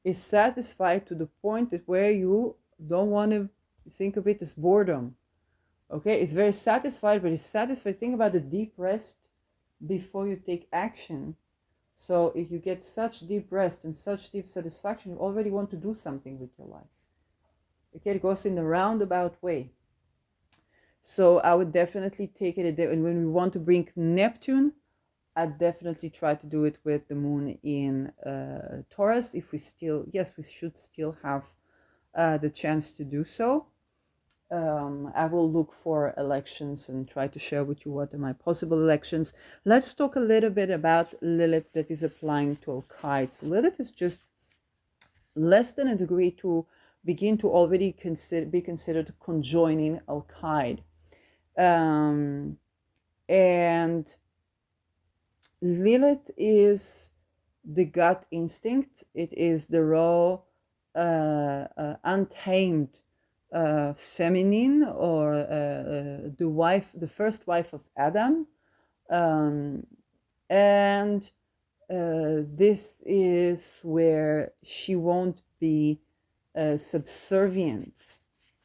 It's satisfied to the point that where you don't want to think of it as boredom. Okay, it's very satisfied, but it's satisfied. Think about the deep rest before you take action. So if you get such deep rest and such deep satisfaction, you already want to do something with your life. Okay, it goes in a roundabout way. So I would definitely take it. And when we want to bring Neptune, I'd definitely try to do it with the moon in Taurus. If we still, yes, we should still have the chance to do so. I will look for elections and try to share with you what are my possible elections. Let's talk a little bit about Lilith that is applying to alkaid. So Lilith is just less than a degree to begin to already be considered conjoining alkaid. And Lilith is the gut instinct. It is the raw, untamed feminine, or the first wife of Adam. And this is where she won't be subservient.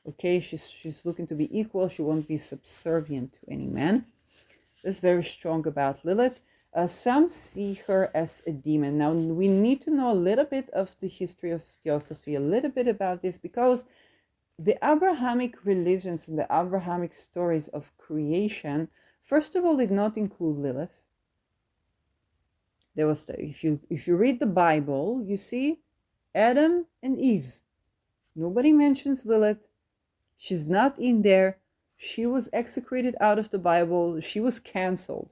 Okay, she's looking to be equal. She won't be subservient to any man. That's very strong about Lilith. Some see her as a demon. Now, we need to know a little bit of the history of theosophy, a little bit about this, because the Abrahamic religions and the Abrahamic stories of creation, first of all, did not include Lilith. There was if you read the Bible, you see Adam and Eve. Nobody mentions Lilith. She's not in there. She was execrated out of the Bible. She was canceled.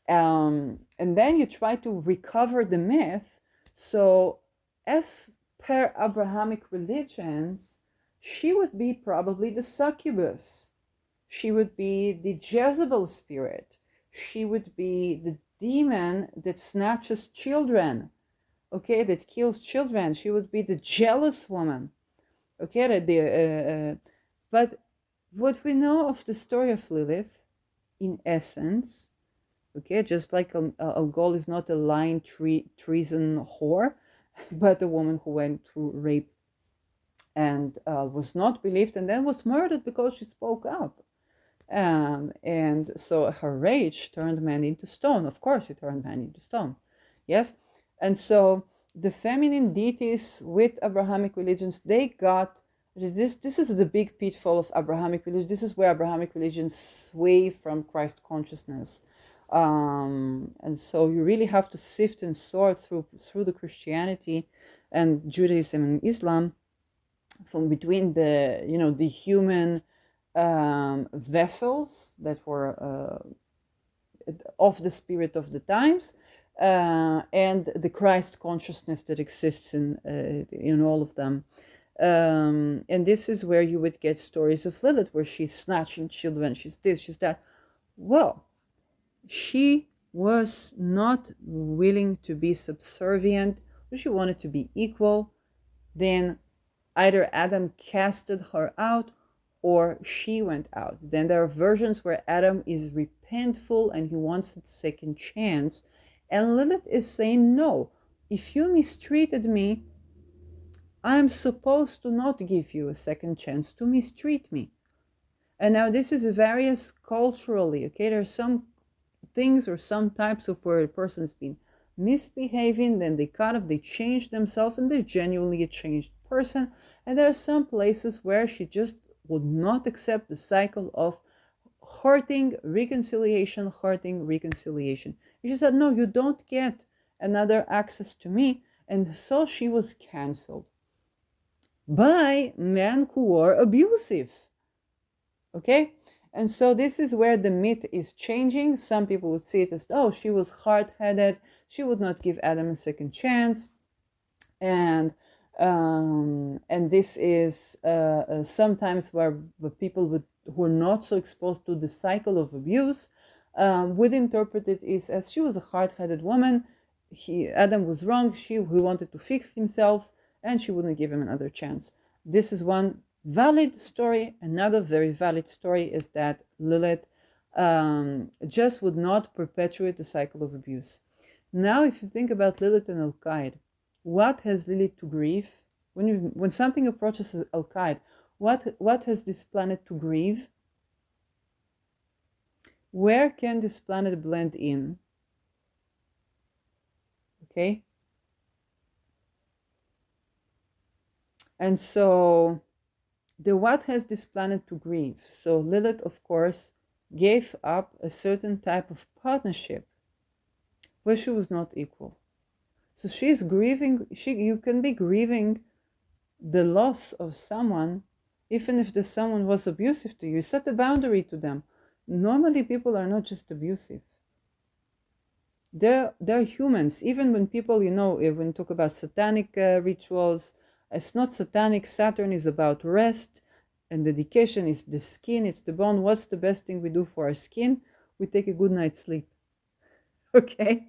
And then you try to recover the myth. So as per Abrahamic religions, she would be probably the succubus. She would be the Jezebel spirit. She would be the demon that snatches children, okay, that kills children. She would be the jealous woman, okay. But what we know of the story of Lilith, in essence, okay, just like algol is not a lying treason whore, but a woman who went through rape and was not believed and then was murdered because she spoke up. And so her rage turned man into stone. Of course, it turned man into stone. Yes. And so the feminine deities with Abrahamic religions, they got this is the big pitfall of Abrahamic religion. This is where Abrahamic religions sway from Christ consciousness. And so you really have to sift and sort through the Christianity and Judaism and Islam from between the human vessels that were of the spirit of the times, and the Christ consciousness that exists in all of them. And this is where you would get stories of Lilith, where she's snatching children, she's this, she's that. Well, she was not willing to be subservient, she wanted to be equal, then either Adam casted her out or she went out. Then there are versions where Adam is repentful and he wants a second chance. And Lilith is saying, no, if you mistreated me, I'm supposed to not give you a second chance to mistreat me. And now this is various culturally, okay? There are some things or some types of where a person's been misbehaving, then they they change themselves and they're genuinely a changed person. And there are some places where she just would not accept the cycle of hurting reconciliation. And she said, no, you don't get another access to me. And so she was canceled by men who were abusive. Okay? And so this is where the myth is changing. Some people would see it as, oh, she was hard-headed, she would not give Adam a second chance. And this is sometimes where the people who are not so exposed to the cycle of abuse would interpret it as she was a hard-headed woman, Adam was wrong, he wanted to fix himself, and she wouldn't give him another chance. This is one valid story. Another very valid story is that Lilith just would not perpetuate the cycle of abuse. Now, if you think about Lilith and alkaid, what has Lilith to grieve? When something approaches alkaid, what has this planet to grieve? Where can this planet blend in? Okay. And so what has this planet to grieve? So Lilith, of course, gave up a certain type of partnership where she was not equal. So she's grieving, you can be grieving the loss of someone, even if the someone was abusive to you. Set a boundary to them. Normally people are not just abusive. They're humans. Even when people, when you talk about satanic rituals, it's not satanic. Saturn is about rest and dedication. It's the skin, it's the bone. What's the best thing we do for our skin? We take a good night's sleep. Okay?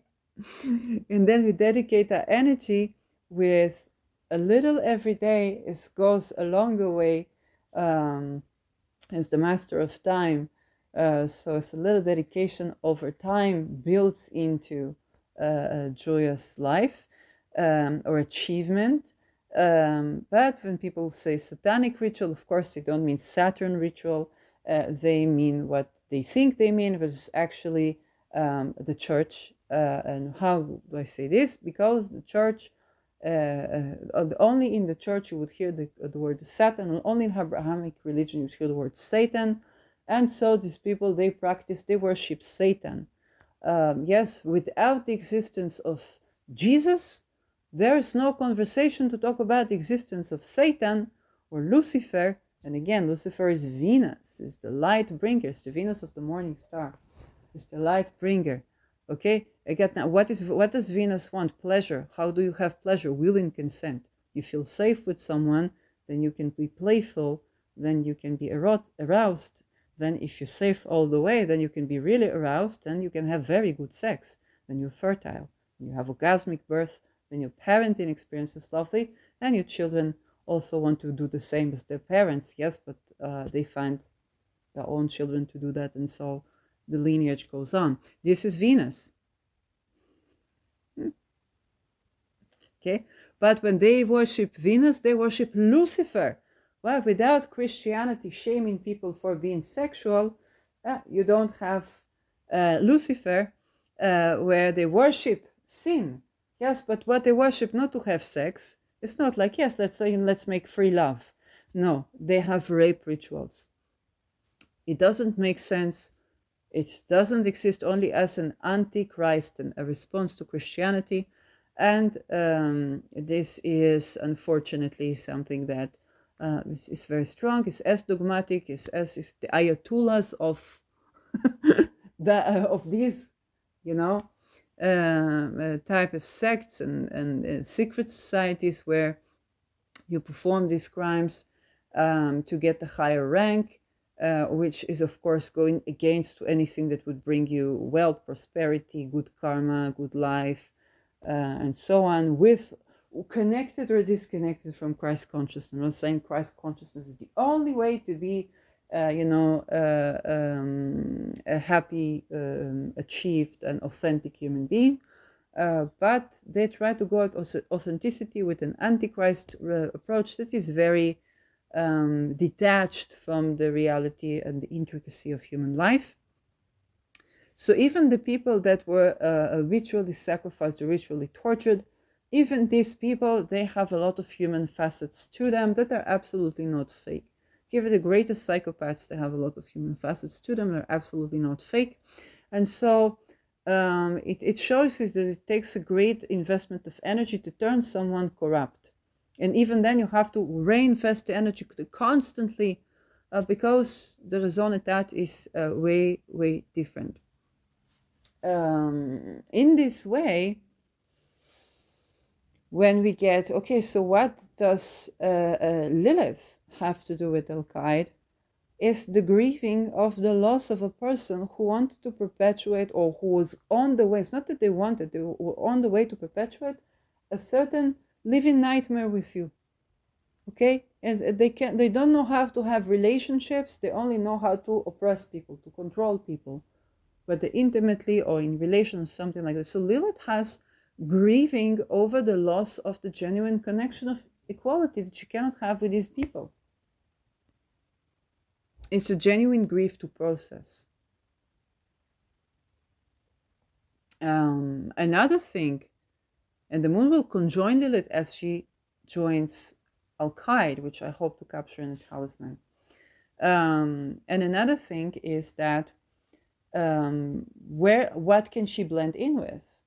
And then we dedicate our energy with a little every day. It goes along the way as the master of time. So it's a little dedication over time builds into a joyous life or achievement. But when people say satanic ritual, of course, they don't mean Saturn ritual. They mean what they think they mean, but it's actually the church. And how do I say this? Because the church, only in the church you would hear the word Satan, only in Abrahamic religion you would hear the word Satan. And so these people, they worship Satan. Yes, without the existence of Jesus, there is no conversation to talk about the existence of Satan or Lucifer. And again, Lucifer is Venus, is the light bringer, it's the Venus of the morning star. It's the light bringer. Okay? Again, now what does Venus want? Pleasure. How do you have pleasure? Will and consent. You feel safe with someone, then you can be playful, then you can be aroused. Then if you're safe all the way, then you can be really aroused, and you can have very good sex. Then you're fertile. You have orgasmic birth, then your parenting experience is lovely, and your children also want to do the same as their parents, yes, but they find their own children to do that, and so the lineage goes on. This is Venus. Okay, but when they worship Venus, they worship Lucifer. Well, without Christianity shaming people for being sexual, you don't have Lucifer, where they worship sin. Yes, but what they worship not to have sex. It's not like, yes, let's make free love. No, they have rape rituals. It doesn't make sense. It doesn't exist, only as an antichrist and a response to Christianity. And this is unfortunately something that is very strong, is as dogmatic, is the ayatollahs of of these, type of sects and secret societies where you perform these crimes to get a higher rank. which is of course going against anything that would bring you wealth, prosperity, good karma, good life, and so on, with connected or disconnected from Christ consciousness. I'm not saying Christ consciousness is the only way to be a happy, achieved, and authentic human being. But they try to go at authenticity with an antichrist approach that is very detached from the reality and the intricacy of human life. So even the people that were ritually sacrificed or ritually tortured, even these people, they have a lot of human facets to them that are absolutely not fake. Even the greatest psychopaths, they have a lot of human facets to them. They're absolutely not fake. And so it shows us that it takes a great investment of energy to turn someone corrupt. And even then you have to reinvest the energy constantly because the raison d'etre is way, way different. In this way, when we get, okay, so what does Lilith have to do with alkaid? Is the grieving of the loss of a person who wanted to perpetuate, or who was on the way, it's not that they wanted, they were on the way to perpetuate a certain living nightmare with you. Okay? And they don't know how to have relationships, they only know how to oppress people, to control people, whether intimately or in relation or something like that. So Lilith has grieving over the loss of the genuine connection of equality that you cannot have with these people. It's a genuine grief to process. Another thing, and the moon will conjoin Lilith as she joins alkaid, which I hope to capture in the talisman. And another thing is that what can she blend in with?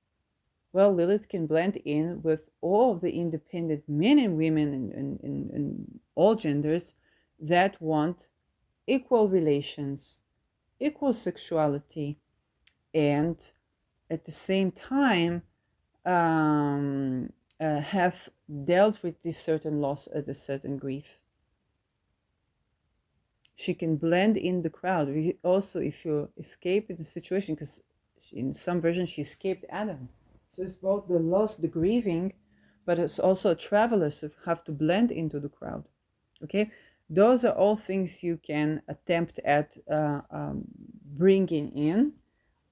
Well, Lilith can blend in with all of the independent men and women in all genders that want equal relations, equal sexuality, and at the same time have dealt with this certain loss at a certain grief. She can blend in the crowd. Also, if you escape the situation, because in some versions she escaped Adam. So it's both the loss, the grieving, but it's also a traveler, so you have to blend into the crowd. Okay, those are all things you can attempt at bringing in.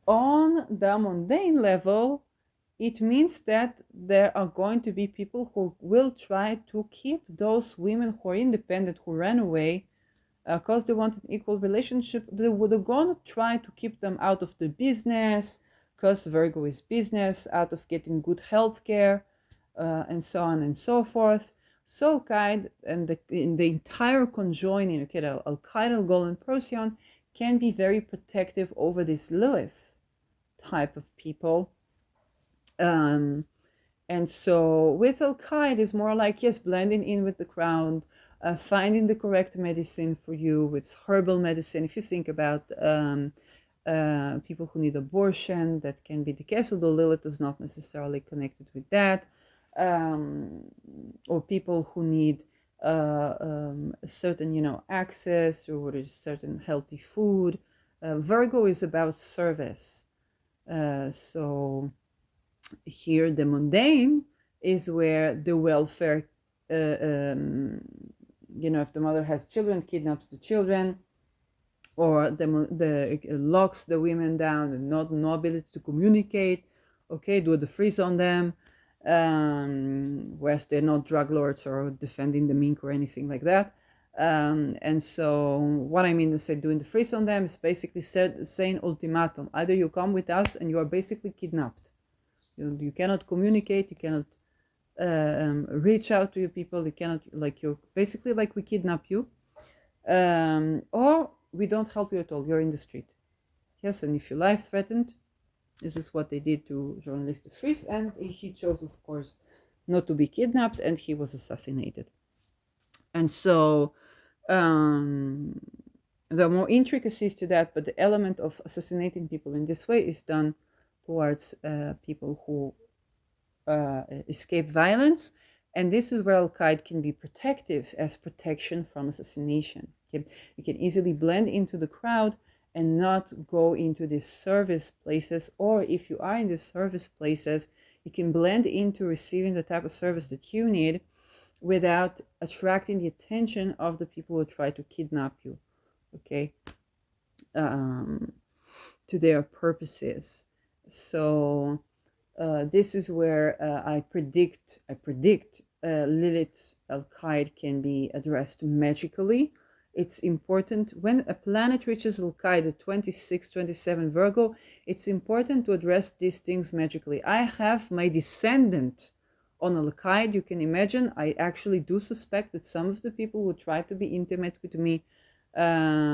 On the mundane level, it means that there are going to be people who will try to keep those women who are independent, who ran away, because they want an equal relationship. They would have gone to try to keep them out of the business, because Virgo is business, out of getting good health care, and so on and so forth. So alkaid and in the entire conjoining, okay, alkaid, algol, and procyon can be very protective over this Lilith type of people. And so with alkaid is more like, yes, blending in with the crowd, finding the correct medicine for you with herbal medicine. If you think about people who need abortion, that can be the case, although Lilith is not necessarily connected with that, or people who need certain, access or certain healthy food. Virgo is about service. So here the mundane is where the welfare, if the mother has children, kidnaps the children, or the locks the women down and no ability to communicate, okay, do the freeze on them, whereas they're not drug lords or defending the mink or anything like that. And so what I mean to say doing the freeze on them is basically saying ultimatum: either you come with us and you are basically kidnapped. You cannot communicate, you cannot reach out to your people, you cannot, you're basically like, we kidnap you, or we don't help you at all, you're in the street. Yes, and if your life threatened, this is what they did to journalist de Vries, and he chose, of course, not to be kidnapped, and he was assassinated. And so there are more intricacies to that, but the element of assassinating people in this way is done towards people who escape violence. And this is where alkaid can be protective, as protection from assassination. Okay? You can easily blend into the crowd and not go into these service places, or if you are in these service places, you can blend into receiving the type of service that you need without attracting the attention of the people who try to kidnap you, okay, to their purposes. So this is where I predict Lilith's alkaid can be addressed magically. It's important when a planet reaches alkaid at 26, 27 Virgo, it's important to address these things magically. I have my descendant on alkaid. You can imagine, I actually do suspect that some of the people who tried to be intimate with me were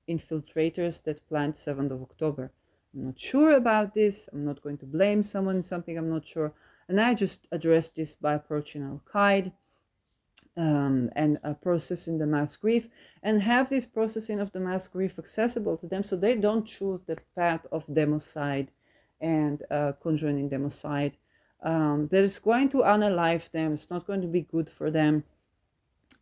infiltrators that planned 7th of October. I'm not sure about this. I'm not going to blame someone, something I'm not sure. And I just address this by approaching alkaid and processing the mass grief, and have this processing of the mass grief accessible to them so they don't choose the path of democide and conjoining democide. That is going to unalive them. It's not going to be good for them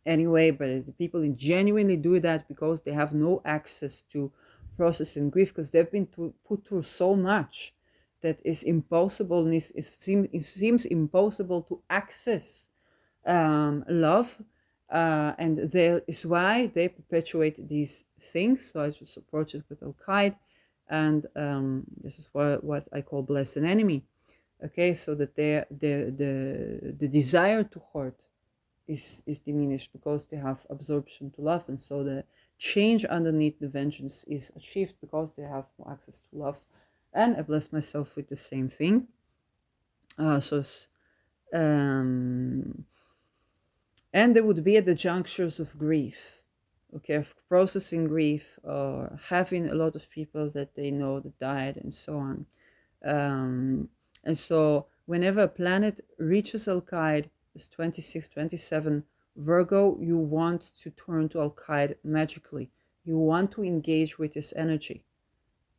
anyway, but the people genuinely do that because they have no access to processing grief, because they've been put through so much that is impossible. It seems impossible to access love, and there is why they perpetuate these things. So I just approach it with alkaid, and this is what I call blessed enemy. Okay, so that the desire to hurt is diminished because they have absorption to love, and so the change underneath the vengeance is achieved because they have no access to love. And I bless myself with the same thing. And there would be at the junctures of grief, okay, of processing grief, or having a lot of people that they know that died, and so on. And so whenever a planet reaches alkaid, it's 26, 27 Virgo, you want to turn to alkaid magically. You want to engage with this energy,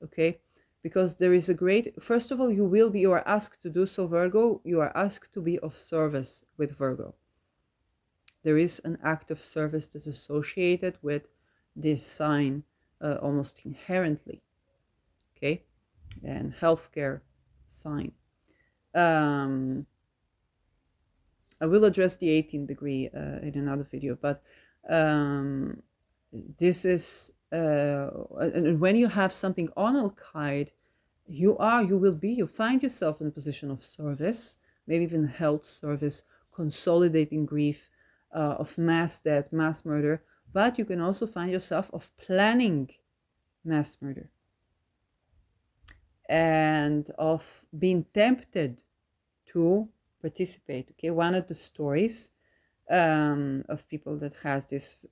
okay? Because there is a great, first of all, you are asked to do so, Virgo. You are asked to be of service with Virgo. There is an act of service that's associated with this sign almost inherently, okay? And healthcare sign. I will address the 18th degree in another video, but this is, and when you have something on alkaid, you find yourself in a position of service, maybe even health service, consolidating grief, of mass death, mass murder, but you can also find yourself of planning mass murder and of being tempted to participate. Okay, one of the stories of people that has this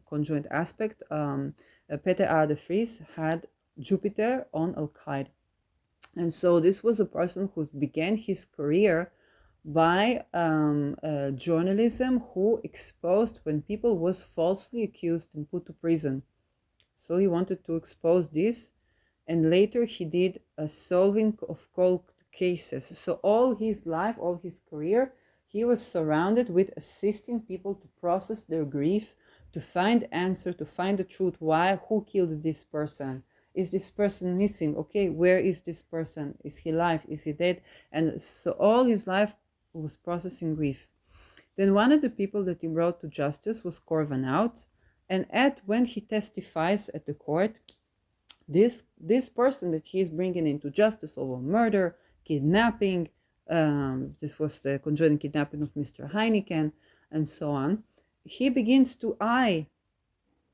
conjoint aspect, Peter R. de Vries had Jupiter on alkaid, and so this was a person who began his career by journalism, who exposed when people was falsely accused and put to prison. So he wanted to expose this, and later he did a solving of cold cases. So all his life, all his career, he was surrounded with assisting people to process their grief, to find answer, to find the truth. Why? Who killed this person? Is this person missing? Okay, where is this person? Is he alive? Is he dead? And so all his life was processing grief. Then one of the people that he brought to justice was Corvan out, and when he testifies at the court, this person that he is bringing into justice over murder, kidnapping, this was the conjoining kidnapping of Mr. Heineken, and so on, he begins to eye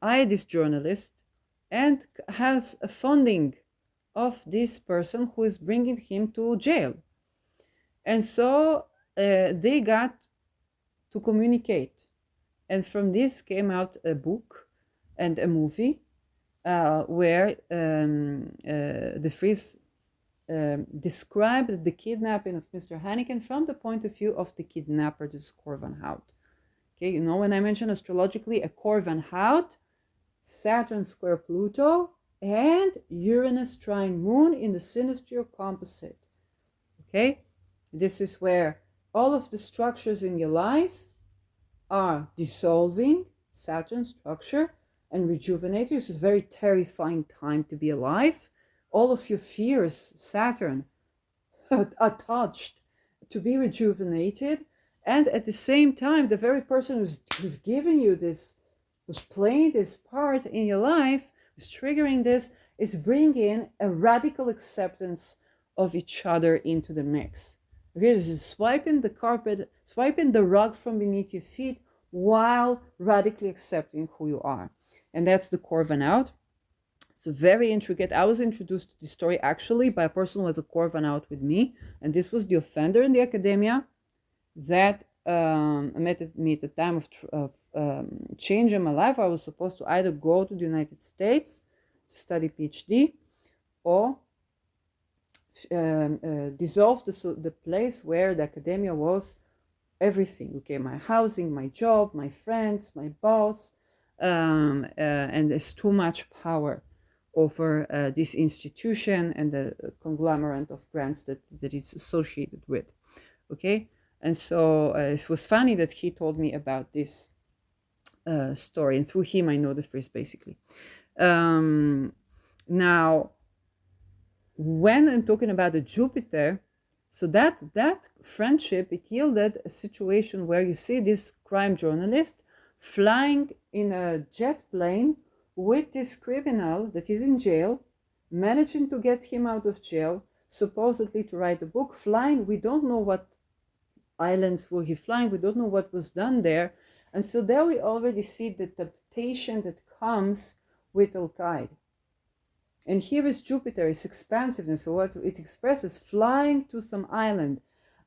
this journalist and has a funding of this person who is bringing him to jail. And so they got to communicate, and from this came out a book and a movie where de Vries described the kidnapping of Mr. Heineken from the point of view of the kidnapper, this Corvan Hout. Okay, you know, when I mention astrologically a Corvan Hout, Saturn square Pluto, and Uranus trine Moon in the synastry composite. Okay, this is where all of the structures in your life are dissolving Saturn structure and rejuvenating. It's a very terrifying time to be alive. All of your fears, Saturn, are touched to be rejuvenated. And at the same time, the very person who's giving you this, who's playing this part in your life, who's triggering this, is bringing a radical acceptance of each other into the mix. Okay, this is swiping the carpet, swiping the rug from beneath your feet while radically accepting who you are. And that's the Corvan out. It's very intricate. I was introduced to this story actually by a person who was a Corvan out with me, and this was the offender in the academia that met me at the time of change in my life. I was supposed to either go to the United States to study PhD or dissolve the place where the academia was everything. Okay, my housing, my job, my friends, my boss, and there's too much power over this institution and the conglomerate of grants that it's associated with. Okay, and so it was funny that he told me about this story, and through him I know the phrase basically. Now, when I'm talking about the Jupiter, so that friendship, it yielded a situation where you see this crime journalist flying in a jet plane with this criminal that is in jail, managing to get him out of jail, supposedly to write a book, flying. We don't know what islands were he flying. We don't know what was done there. And so there we already see the temptation that comes with alkaid. And here is Jupiter, it's expansiveness. So what it expresses, flying to some island.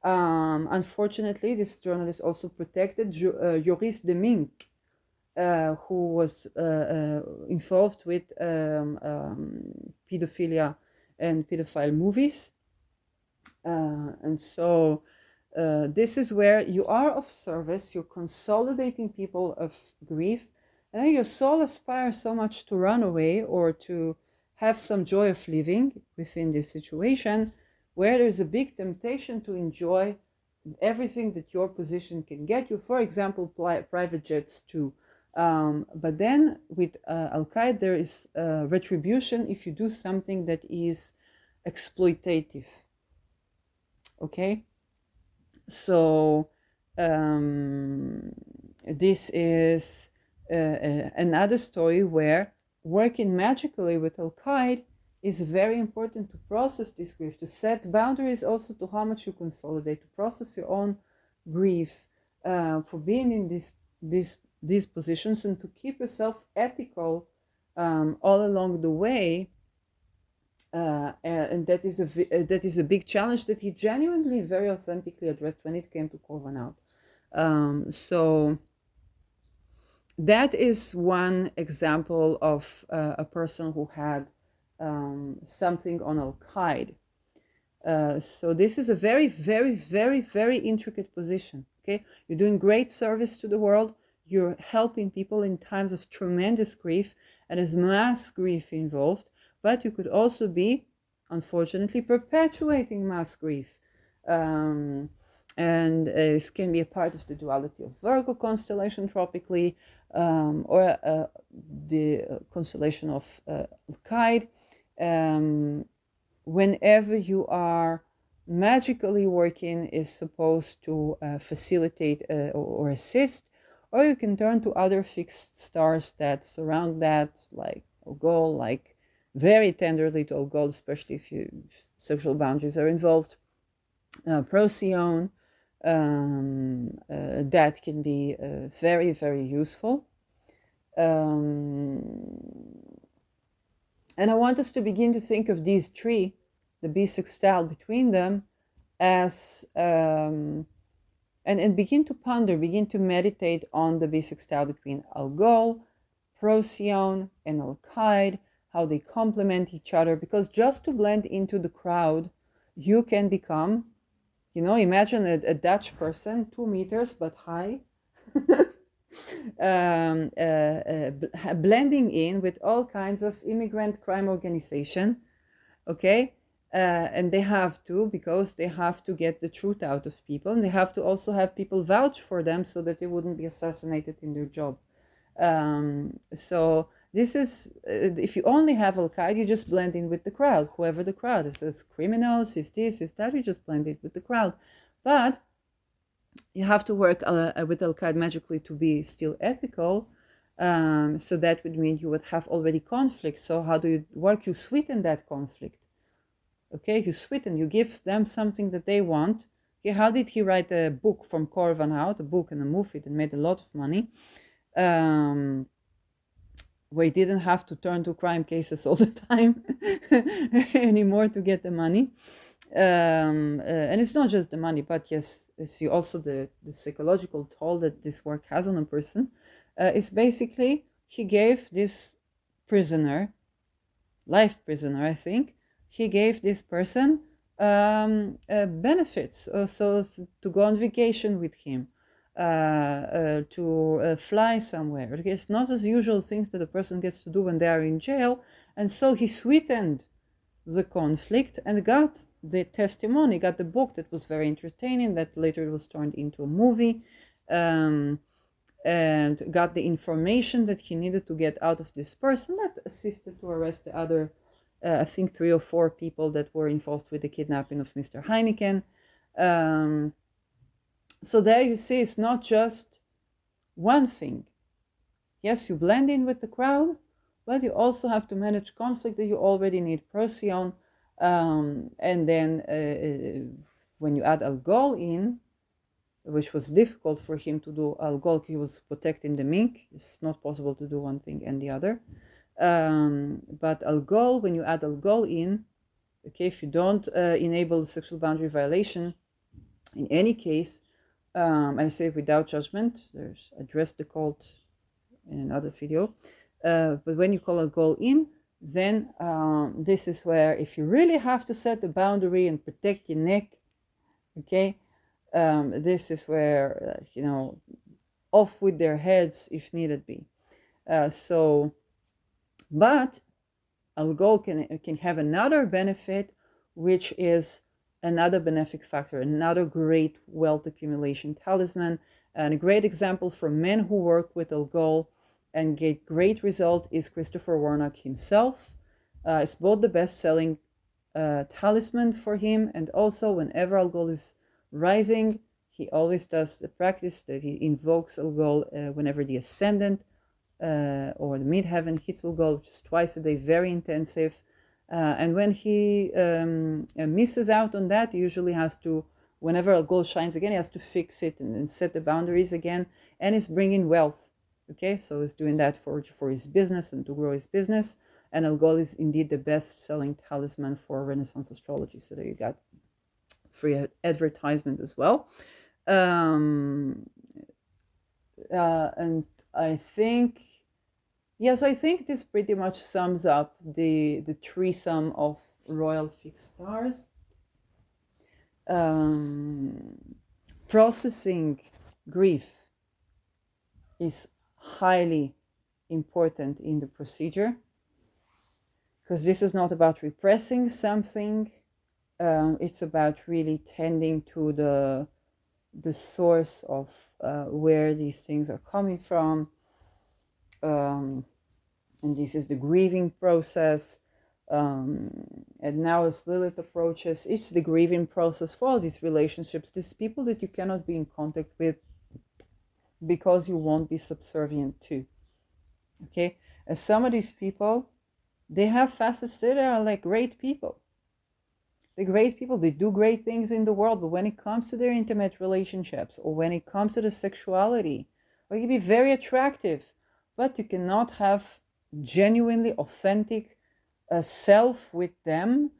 Unfortunately, this journalist also protected Joris de Mink, who was involved with pedophilia and pedophile movies. And so this is where you are of service, you're consolidating people of grief, and then your soul aspires so much to run away or to have some joy of living within this situation, where there's a big temptation to enjoy everything that your position can get you. For example, private jets too. But then with alkaid, there is retribution if you do something that is exploitative. Okay, so this is another story where working magically with alkaid is very important to process this grief, to set boundaries also to how much you consolidate, to process your own grief, for being in these positions, and to keep yourself ethical all along the way. And that is a big challenge that he genuinely, very authentically addressed when it came to Corvan out. So that is one example of a person who had something on alkaid. So this is a very, very, very, very intricate position. Okay, you're doing great service to the world. You're helping people in times of tremendous grief, and there's mass grief involved. But you could also be, unfortunately, perpetuating mass grief. And this can be a part of the duality of Virgo constellation tropically, or the constellation of alkaid. Whenever you are magically working is supposed to facilitate or assist, or you can turn to other fixed stars that surround that, like algol, like very tenderly to algol, especially if sexual boundaries are involved. Procyon, that can be very, very useful. And I want us to begin to think of these three, the bisextile between them, as and begin to ponder, begin to meditate on the bisextile between algol, procyon, and alkaid, how they complement each other. Because just to blend into the crowd, you can become, imagine a Dutch person, 2 meters but high, blending in with all kinds of immigrant crime organization, okay, And they have to, because they have to get the truth out of people, and they have to also have people vouch for them so that they wouldn't be assassinated in their job. So this is, if you only have alkaid, you just blend in with the crowd, whoever the crowd is. It's criminals, it's this, it's that, you just blend in with the crowd. But you have to work with alkaid magically to be still ethical. So that would mean you would have already conflict. So how do you work? You sweeten that conflict. Okay, you sweeten, you give them something that they want. Okay, how did he write a book from Corvan out, a book and a movie that made a lot of money? Where he didn't have to turn to crime cases all the time anymore to get the money. And it's not just the money, but yes, see also the psychological toll that this work has on a person. Is basically he gave this prisoner, life prisoner, I think, he gave this person benefits, so to go on vacation with him, to fly somewhere. It's not as usual things that a person gets to do when they are in jail, and so he sweetened the conflict and got the testimony, got the book that was very entertaining, that later was turned into a movie, and got the information that he needed to get out of this person, that assisted to arrest the other, I think 3 or 4 people that were involved with the kidnapping of Mr. Heineken. So there you see, it's not just one thing. Yes, you blend in with the crowd, but you also have to manage conflict that you already need procyon. And then when you add algol in, which was difficult for him to do, algol, he was protecting the mink. It's not possible to do one thing and the other. But algol, when you add algol in, okay, if you don't enable the sexual boundary violation, in any case, and I say without judgment, there's address the cult in another video, but when you call algol in, then this is where, if you really have to set the boundary and protect your neck, okay, this is where, off with their heads if needed be. But algol can have another benefit, which is another benefic factor, another great wealth accumulation talisman. And a great example for men who work with algol and get great result is Christopher Warnock himself. It's both the best-selling talisman for him, and also whenever algol is rising, he always does the practice that he invokes algol whenever the ascendant or the midheaven hits algol, which is twice a day, very intensive. And when he misses out on that, he usually has to, whenever algol shines again, he has to fix it and set the boundaries again, and it's bringing wealth. Okay, so he's doing that for his business and to grow his business. And algol is indeed the best-selling talisman for Renaissance astrology. So there you got free advertisement as well. And I think, yes, I think this pretty much sums up the threesome of royal fixed stars. Processing grief is highly important in the procedure, because this is not about repressing something. It's about really tending to the source of where these things are coming from. And this is the grieving process. And now as Lilith approaches, it's the grieving process for all these relationships, these people that you cannot be in contact with because you won't be subservient to. Okay? And some of these people, they have facets that are like great people. They're great people, they do great things in the world, but when it comes to their intimate relationships, or when it comes to the sexuality, or you can be very attractive, but you cannot have genuinely authentic self with them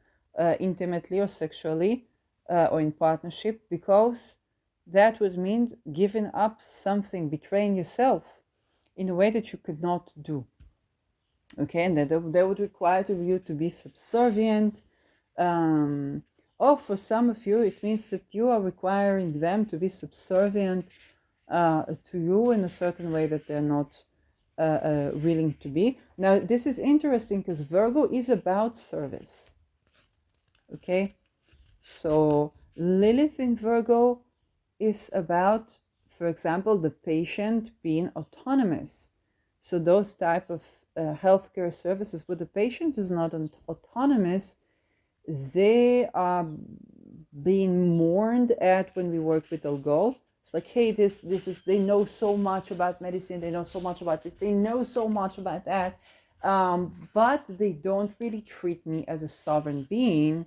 intimately or sexually or in partnership, because that would mean giving up something, betraying yourself in a way that you could not do. Okay, and that would require you to be subservient. Or for some of you, it means that you are requiring them to be subservient to you in a certain way that they're not willing to be. Now, this is interesting because Virgo is about service. Okay, so Lilith in Virgo is about, for example, the patient being autonomous. So those type of healthcare services where the patient is not autonomous, they are being mourned at when we work with algol. It's like, hey, this is, they know so much about medicine, they know so much about this, they know so much about that, but they don't really treat me as a sovereign being.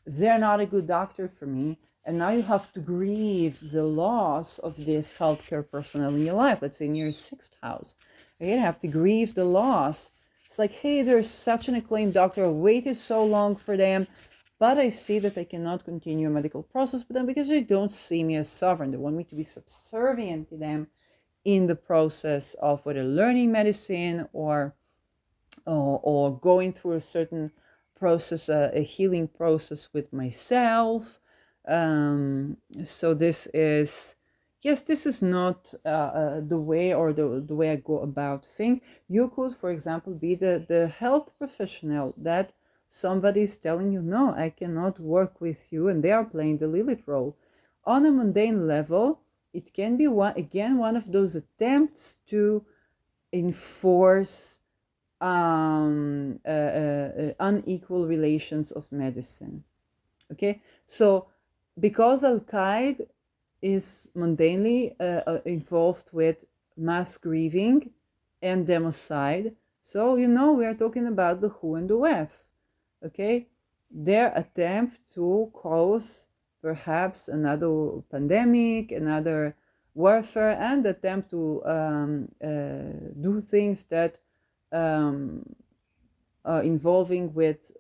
They're not a good doctor for me. And now you have to grieve the loss of this healthcare personnel in your life. Let's say in your sixth house. You have to grieve the loss. It's like, hey, there's such an acclaimed doctor. I waited so long for them, but I see that I cannot continue a medical process with them because they don't see me as sovereign. They want me to be subservient to them in the process of whether learning medicine or going through a certain process, a healing process with myself. So this is, yes, this is not the way, or the way I go about things. You could, for example, be the health professional that somebody is telling you, no, I cannot work with you, and they are playing the Lilith role. On a mundane level, it can be one of those attempts to enforce unequal relations of medicine. Okay, so because alkaid is mundanely involved with mass grieving and democide, so we are talking about the who and the wef. Okay, their attempt to cause perhaps another pandemic, another warfare, and attempt to do things that involving with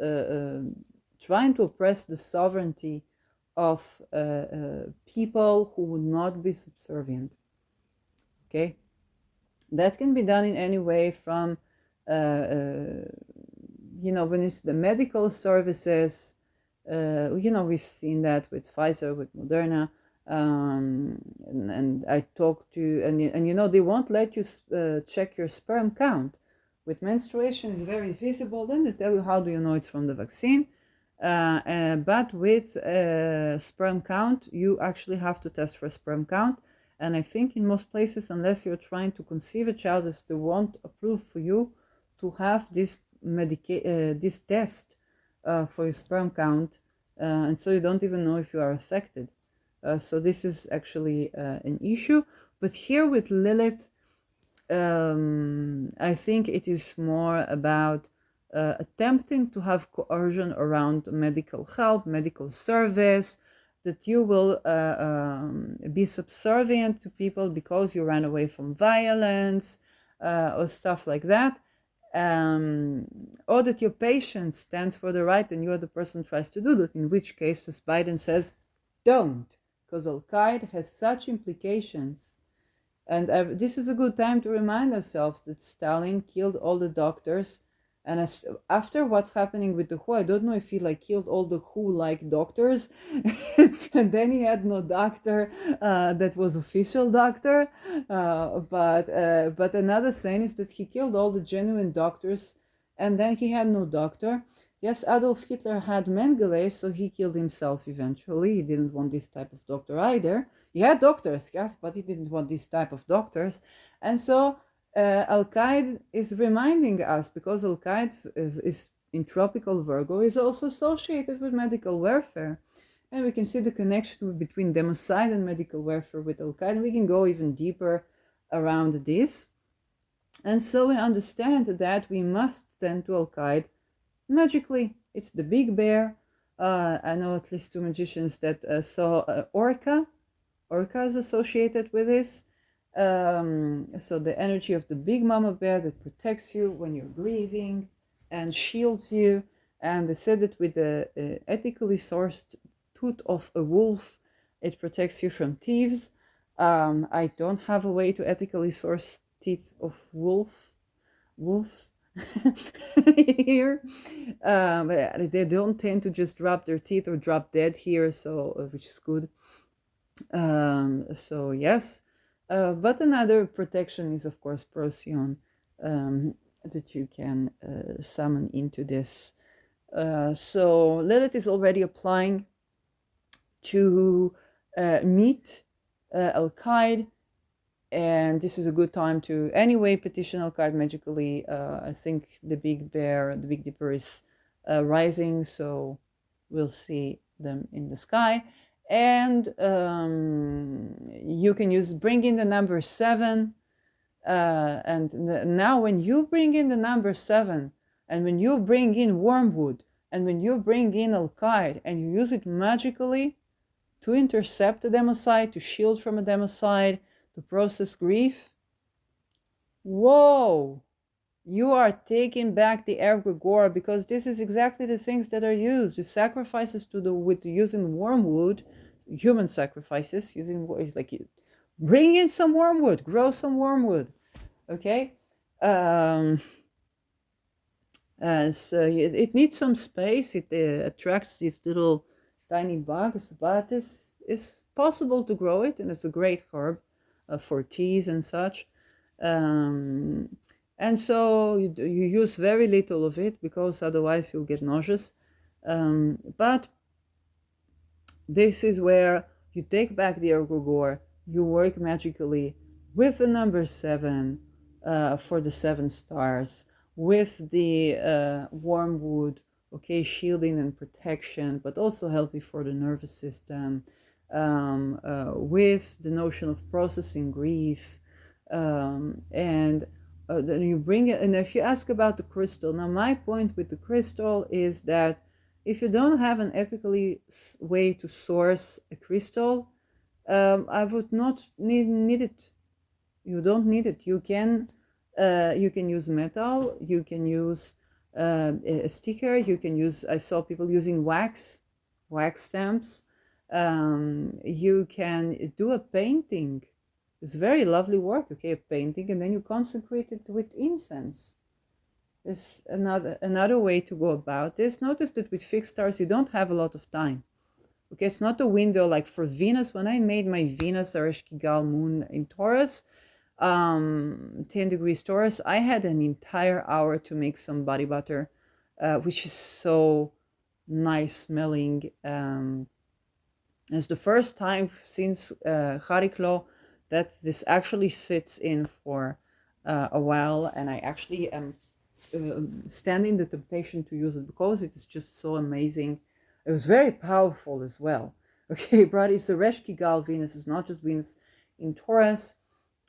trying to oppress the sovereignty of people who would not be subservient. Okay, that can be done in any way from when it's the medical services. We've seen that with Pfizer, with Moderna, and I talked to, and they won't let you check your sperm count. With menstruation, is very visible. Then they tell you, how do you know it's from the vaccine? But with sperm count, you actually have to test for sperm count. And I think in most places, unless you're trying to conceive a child, they won't approve for you to have this this test for your sperm count, and so you don't even know if you are affected. So this is actually an issue. But here with Lilith, I think it is more about attempting to have coercion around medical help, medical service, that you will be subservient to people because you ran away from violence or stuff like that. Or that your patient stands for the right and you're the person who tries to do that, in which case, as Biden says, don't, because Al-Qaeda has such implications. And this is a good time to remind ourselves that Stalin killed all the doctors. And after what's happening with the WHO, I don't know if he killed all the WHO doctors, and then he had no doctor that was official doctor. But another saying is that he killed all the genuine doctors, and then he had no doctor. Yes, Adolf Hitler had Mengele, so he killed himself eventually. He didn't want this type of doctor either. He had doctors, yes, but he didn't want this type of doctors. And so Al-Qaeda is reminding us, because Al-Qaeda is in tropical Virgo, is also associated with medical warfare. And we can see the connection between democide and medical warfare with Al-Qaeda. We can go even deeper around this. And so we understand that we must tend to Al-Qaeda magically. It's the big bear. I know at least two magicians that saw Orca. Orca is associated with this. So the energy of the big mama bear that protects you when you're grieving and shields you. And they said that with the ethically sourced tooth of a wolf, it protects you from thieves. I don't have a way to ethically source teeth of wolves here. But they don't tend to just drop their teeth or drop dead here, so which is good. So yes, but another protection is of course procyon, that you can summon into this So Lilith is already applying to meet alkaid, and this is a good time to anyway petition alkaid magically. I think the big bear, the big dipper, is rising, so we'll see them in the sky. And you can bring in the number 7. And now when you bring in the number 7, and when you bring in wormwood, and when you bring in alkaid, and you use it magically to intercept a democide, to shield from a democide, to process grief, whoa, you are taking back the egregore, because this is exactly the things that are used. The sacrifices with using wormwood, human sacrifices, using like bring in some wormwood, grow some wormwood, okay? So it needs some space. It attracts these little tiny bugs, but it's possible to grow it, and it's a great herb for teas and such. And so you use very little of it, because otherwise you'll get nauseous. But this is where you take back the egregore, you work magically with the number 7 for the 7 stars, with the wormwood, okay, shielding and protection, but also healthy for the nervous system, with the notion of processing grief, and then you bring it. And if you ask about the crystal, now my point with the crystal is that if you don't have an ethically way to source a crystal, I would not need it. You don't need it. You can use metal. You can use a sticker. You can use. I saw people using wax stamps. You can do a painting. It's very lovely work. Okay, a painting, and then you consecrate it with incense. Is another way to go about this. Notice that with fixed stars you don't have a lot of time. Okay, it's not a window like for Venus. When I made my Venus Areshkigal moon in Taurus, 10 degrees Taurus, I had an entire hour to make some body butter, which is so nice smelling. It's the first time since Hariklo that this actually sits in for a while, and I actually am standing the temptation to use it, because it is just so amazing. It was very powerful as well. Okay, but it's a Reshkigal Venus. It's not just Venus in Taurus.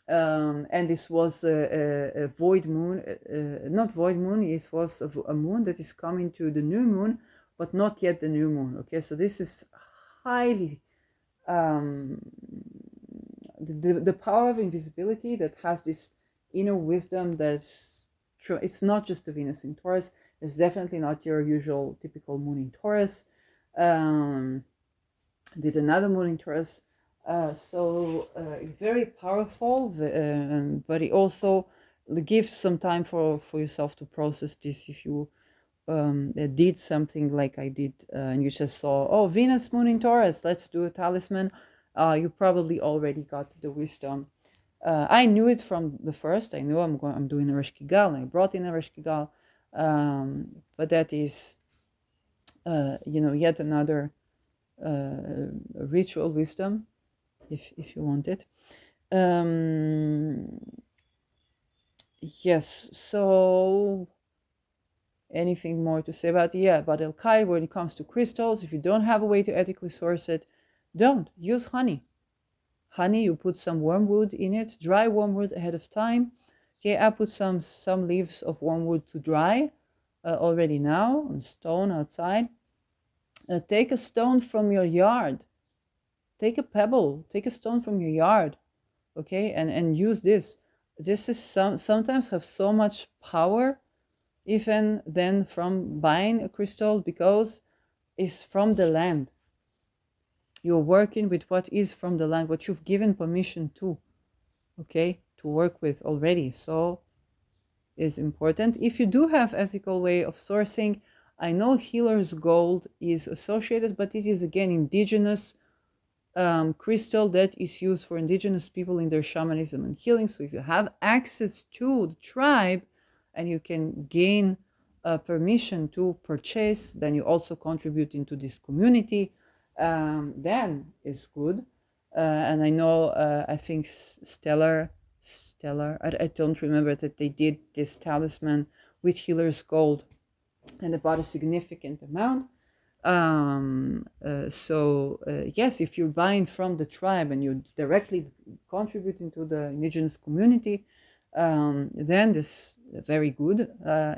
And this was a void moon, not void moon, it was a moon that is coming to the new moon, but not yet the new moon. Okay, so this is highly the power of invisibility that has this inner wisdom that's true. It's not just the Venus in Taurus. It's definitely not your usual typical moon in Taurus. Did another moon in Taurus. So very powerful, but it also gives some time for yourself to process this. If you did something like I did, and you just saw, oh, Venus moon in Taurus, let's do a talisman, you probably already got the wisdom. I knew it from the first. I knew I'm doing a Reshkigal, and I brought in a Reshkigal, but that is yet another ritual wisdom, if you want it. Yes, so anything more to say about alkaid? When it comes to crystals, if you don't have a way to ethically source it, don't use honey. You put some wormwood in it, dry wormwood ahead of time. Okay, I put some leaves of wormwood to dry already now on stone outside. Take a stone from your yard. Take a pebble, take a stone from your yard, okay, and use this. This is sometimes have so much power, even then, from buying a crystal, because it's from the land. You're working with what is from the land, what you've given permission to, okay, to work with already. So is important. If you do have ethical way of sourcing, I know healer's gold is associated, but it is again indigenous crystal that is used for indigenous people in their shamanism and healing. So if you have access to the tribe and you can gain permission to purchase, then you also contribute into this community, then it's good. And I know, I think Stellar, I don't remember, that they did this talisman with healer's gold, and about a significant amount. Yes, if you're buying from the tribe and you're directly contributing to the indigenous community, then this is very good,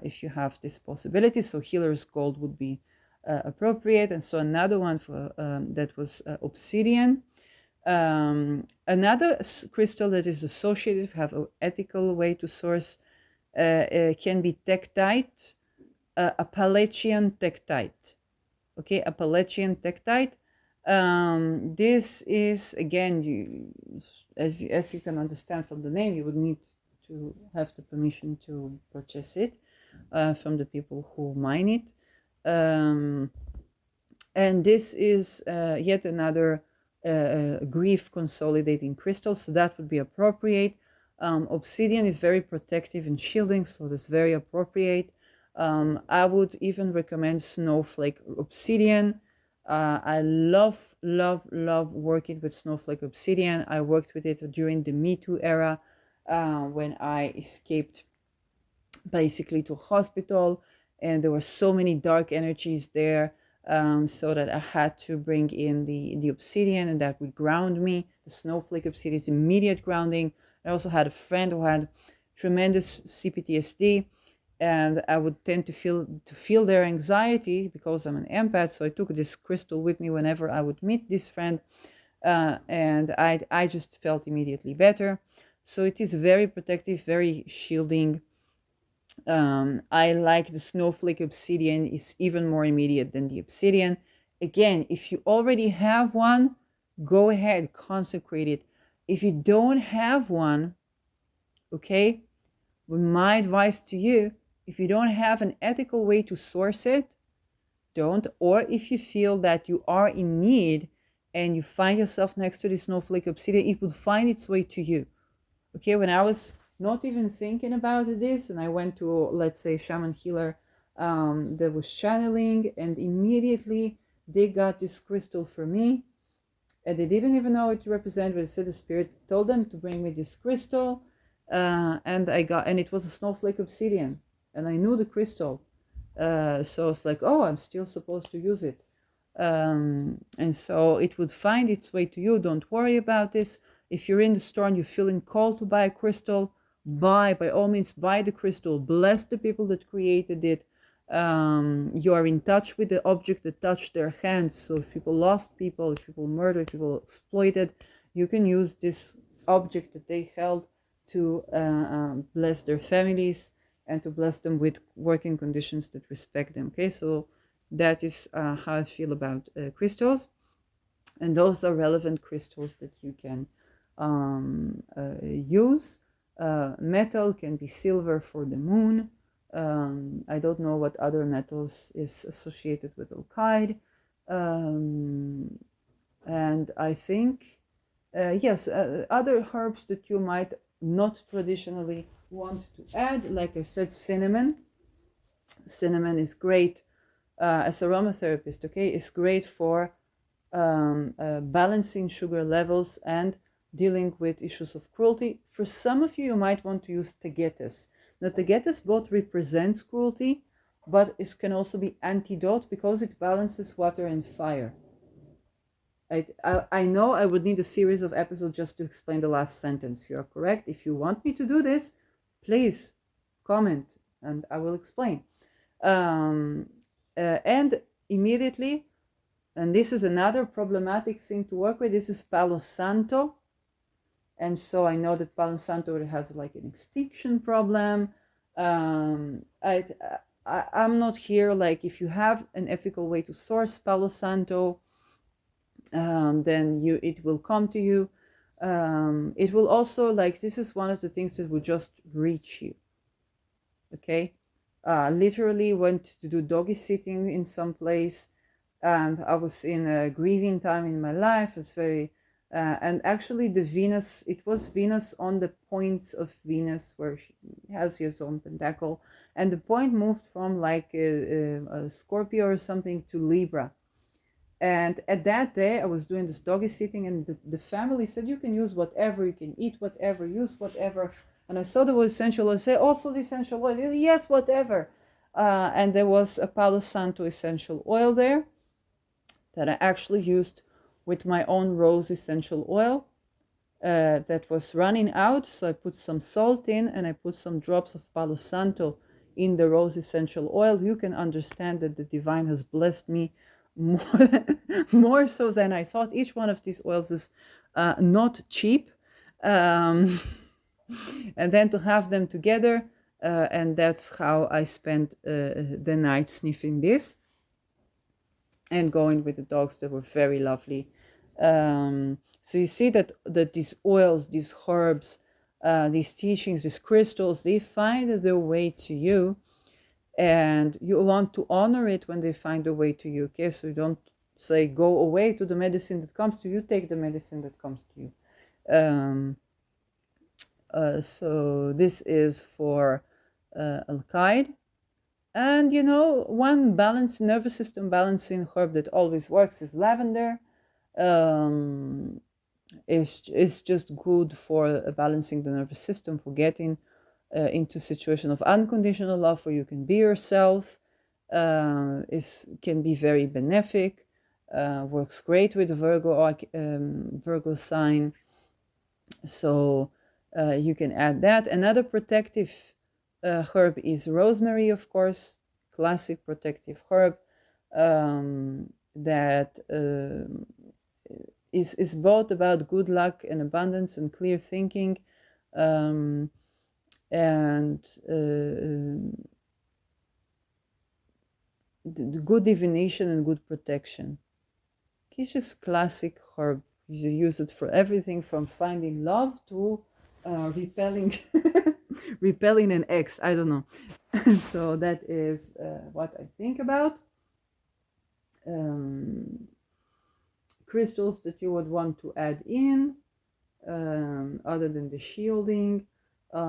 if you have this possibility. So healer's gold would be appropriate. And so another one for that was obsidian. Another crystal that is associated, have an ethical way to source, can be tektite, Appalachian tektite. Okay, Appalachian tektite. This is, again, as you can understand from the name, you would need to have the permission to purchase it from the people who mine it. And this is yet another grief consolidating crystal, so that would be appropriate. Obsidian is very protective and shielding, so that's very appropriate. I would even recommend snowflake obsidian. I love working with snowflake obsidian. I worked with it during the Me Too era, when I escaped basically to hospital, and there were so many dark energies there, so that I had to bring in the obsidian, and that would ground me. The snowflake obsidian is immediate grounding. I also had a friend who had tremendous CPTSD, and I would tend to feel their anxiety because I'm an empath. So I took this crystal with me whenever I would meet this friend, and I just felt immediately better. So it is very protective, very shielding. I like the snowflake obsidian, is even more immediate than the obsidian. Again, if you already have one, go ahead, consecrate it. If you don't have one, okay, my advice to you, if you don't have an ethical way to source it, don't. Or if you feel that you are in need and you find yourself next to the snowflake obsidian, it would find its way to you. Okay, when I was not even thinking about this, and I went to, let's say, shaman healer that was channeling, and immediately they got this crystal for me, and they didn't even know what to represent, but I said the spirit told them to bring me this crystal, and it was a snowflake obsidian, and I knew the crystal, so it's like, oh, I'm still supposed to use it. And so it would find its way to you. Don't worry about this. If you're in the store and you're feeling called to buy a crystal, by all means, buy the crystal. Bless the people that created it. You are in touch with the object that touched their hands. So if people lost people, if people murdered, if people exploited, you can use this object that they held to bless their families and to bless them with working conditions that respect them. Okay, so that is how I feel about crystals. And those are relevant crystals that you can use. Metal can be silver for the moon. I don't know what other metals is associated with alkaid. And I think, yes, other herbs that you might not traditionally want to add, like I said, cinnamon. Cinnamon is great as aromatherapist, okay? It's great for balancing sugar levels and dealing with issues of cruelty. For some of you, you might want to use tagetes. Now, tagetes both represents cruelty, but it can also be antidote because it balances water and fire. I know I would need a series of episodes just to explain the last sentence. You are correct. If you want me to do this, please comment and I will explain. And immediately, and this is another problematic thing to work with, this is Palo Santo. And so I know that Palo Santo has like an extinction problem. I'm not here, like, if you have an ethical way to source Palo Santo, then it will come to you. It will also, like, this is one of the things that will just reach you. Okay, literally went to do doggy sitting in some place, and I was in a grieving time in my life. It's very And actually the Venus, it was Venus on the point of Venus where she has his own pentacle, and the point moved from like a Scorpio or something to Libra. And at that day, I was doing this doggy sitting, and the family said, you can use whatever, you can eat whatever, use whatever. And I saw there was essential oil. I said, also the essential oil. Yes, whatever. And there was a Palo Santo essential oil there that I actually used with my own rose essential oil that was running out. So I put some salt in, and I put some drops of Palo Santo in the rose essential oil. You can understand that the divine has blessed me more, more so than I thought. Each one of these oils is not cheap. Um, and then to have them together, and that's how I spent the night sniffing this and going with the dogs. They were very lovely. So you see that these oils, these herbs, these teachings, these crystals, they find their way to you, and you want to honor it when they find their way to you. Okay, so you don't say go away to the medicine that comes to you. Take the medicine that comes to you. So this is for alkaid. And you know, one balanced nervous system balancing herb that always works is lavender. It's just good for balancing the nervous system, for getting into a situation of unconditional love where you can be yourself. Can be very benefic. Works great with Virgo sign. So you can add that. Another protective herb is rosemary, of course, classic protective herb that is both about good luck and abundance and clear thinking, and the good divination and good protection. It's just classic herb. You use it for everything from finding love to repelling repelling an ex. I don't know. So that is what I think about. Crystals that you would want to add in, other than the shielding. I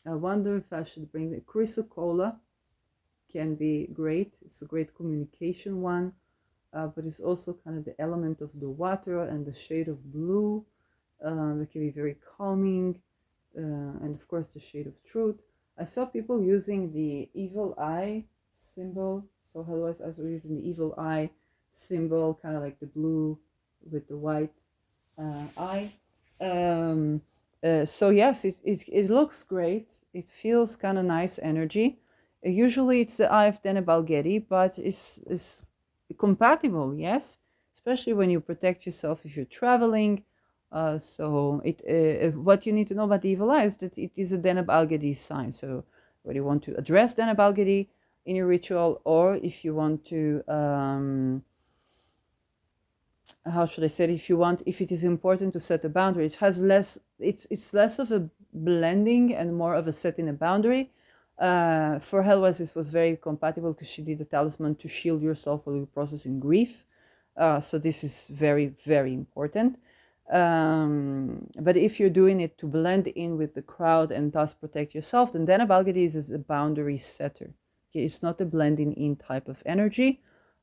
wonder if I should bring the chrysocolla. Can be great. It's a great communication one. But it's also kind of the element of the water and the shade of blue. It can be very calming. And of course, the shade of truth. I saw people using the evil eye symbol. So otherwise, I was using the evil eye symbol, kind of like the blue with the white eye. So yes, it looks great. It feels kind of nice energy. Usually it's the eye of Denebal Getty, but it's compatible, yes, especially when you protect yourself if you're traveling. So what you need to know about the evil eye is that it is a Deneb Algedi sign. So whether you want to address Deneb Algedi in your ritual, or if you want to, how should I say it? If it is important to set a boundary, it has less. It's less of a blending and more of a setting a boundary. For Helwas, this was very compatible because she did a talisman to shield yourself while you're processing grief. So this is very, very important. But if you're doing it to blend in with the crowd and thus protect yourself, then Balgadis is a boundary setter. Okay, it's not a blending in type of energy.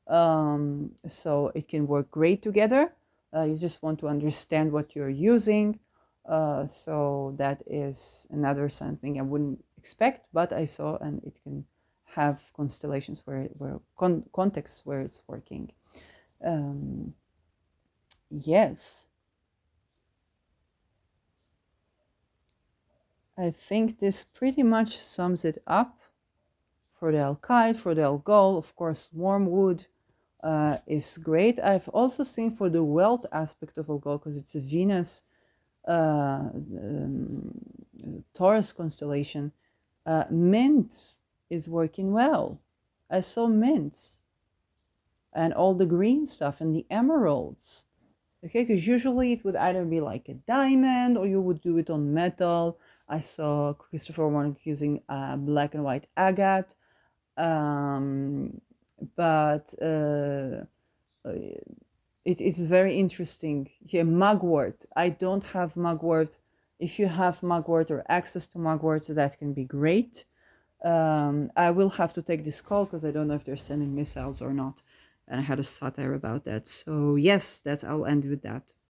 So it can work great together. You just want to understand what you're using. So that is another something I wouldn't expect, but I saw, and it can have constellations where contexts where it's working. Yes. I think this pretty much sums it up for the alkaid. For the algol, of course, wormwood is great. I've also seen for the wealth aspect of algol, because it's a Venus Taurus constellation, mint is working well. I saw mints and all the green stuff and the emeralds. Okay, because usually it would either be like a diamond or you would do it on metal. I saw Christopher Warnock using black and white agate. But It is very interesting. Here, mugwort. I don't have mugwort. If you have mugwort or access to mugwort, that can be great. I will have to take this call because I don't know if they're sending missiles or not. And I had a satire about that. So yes, I'll end with that.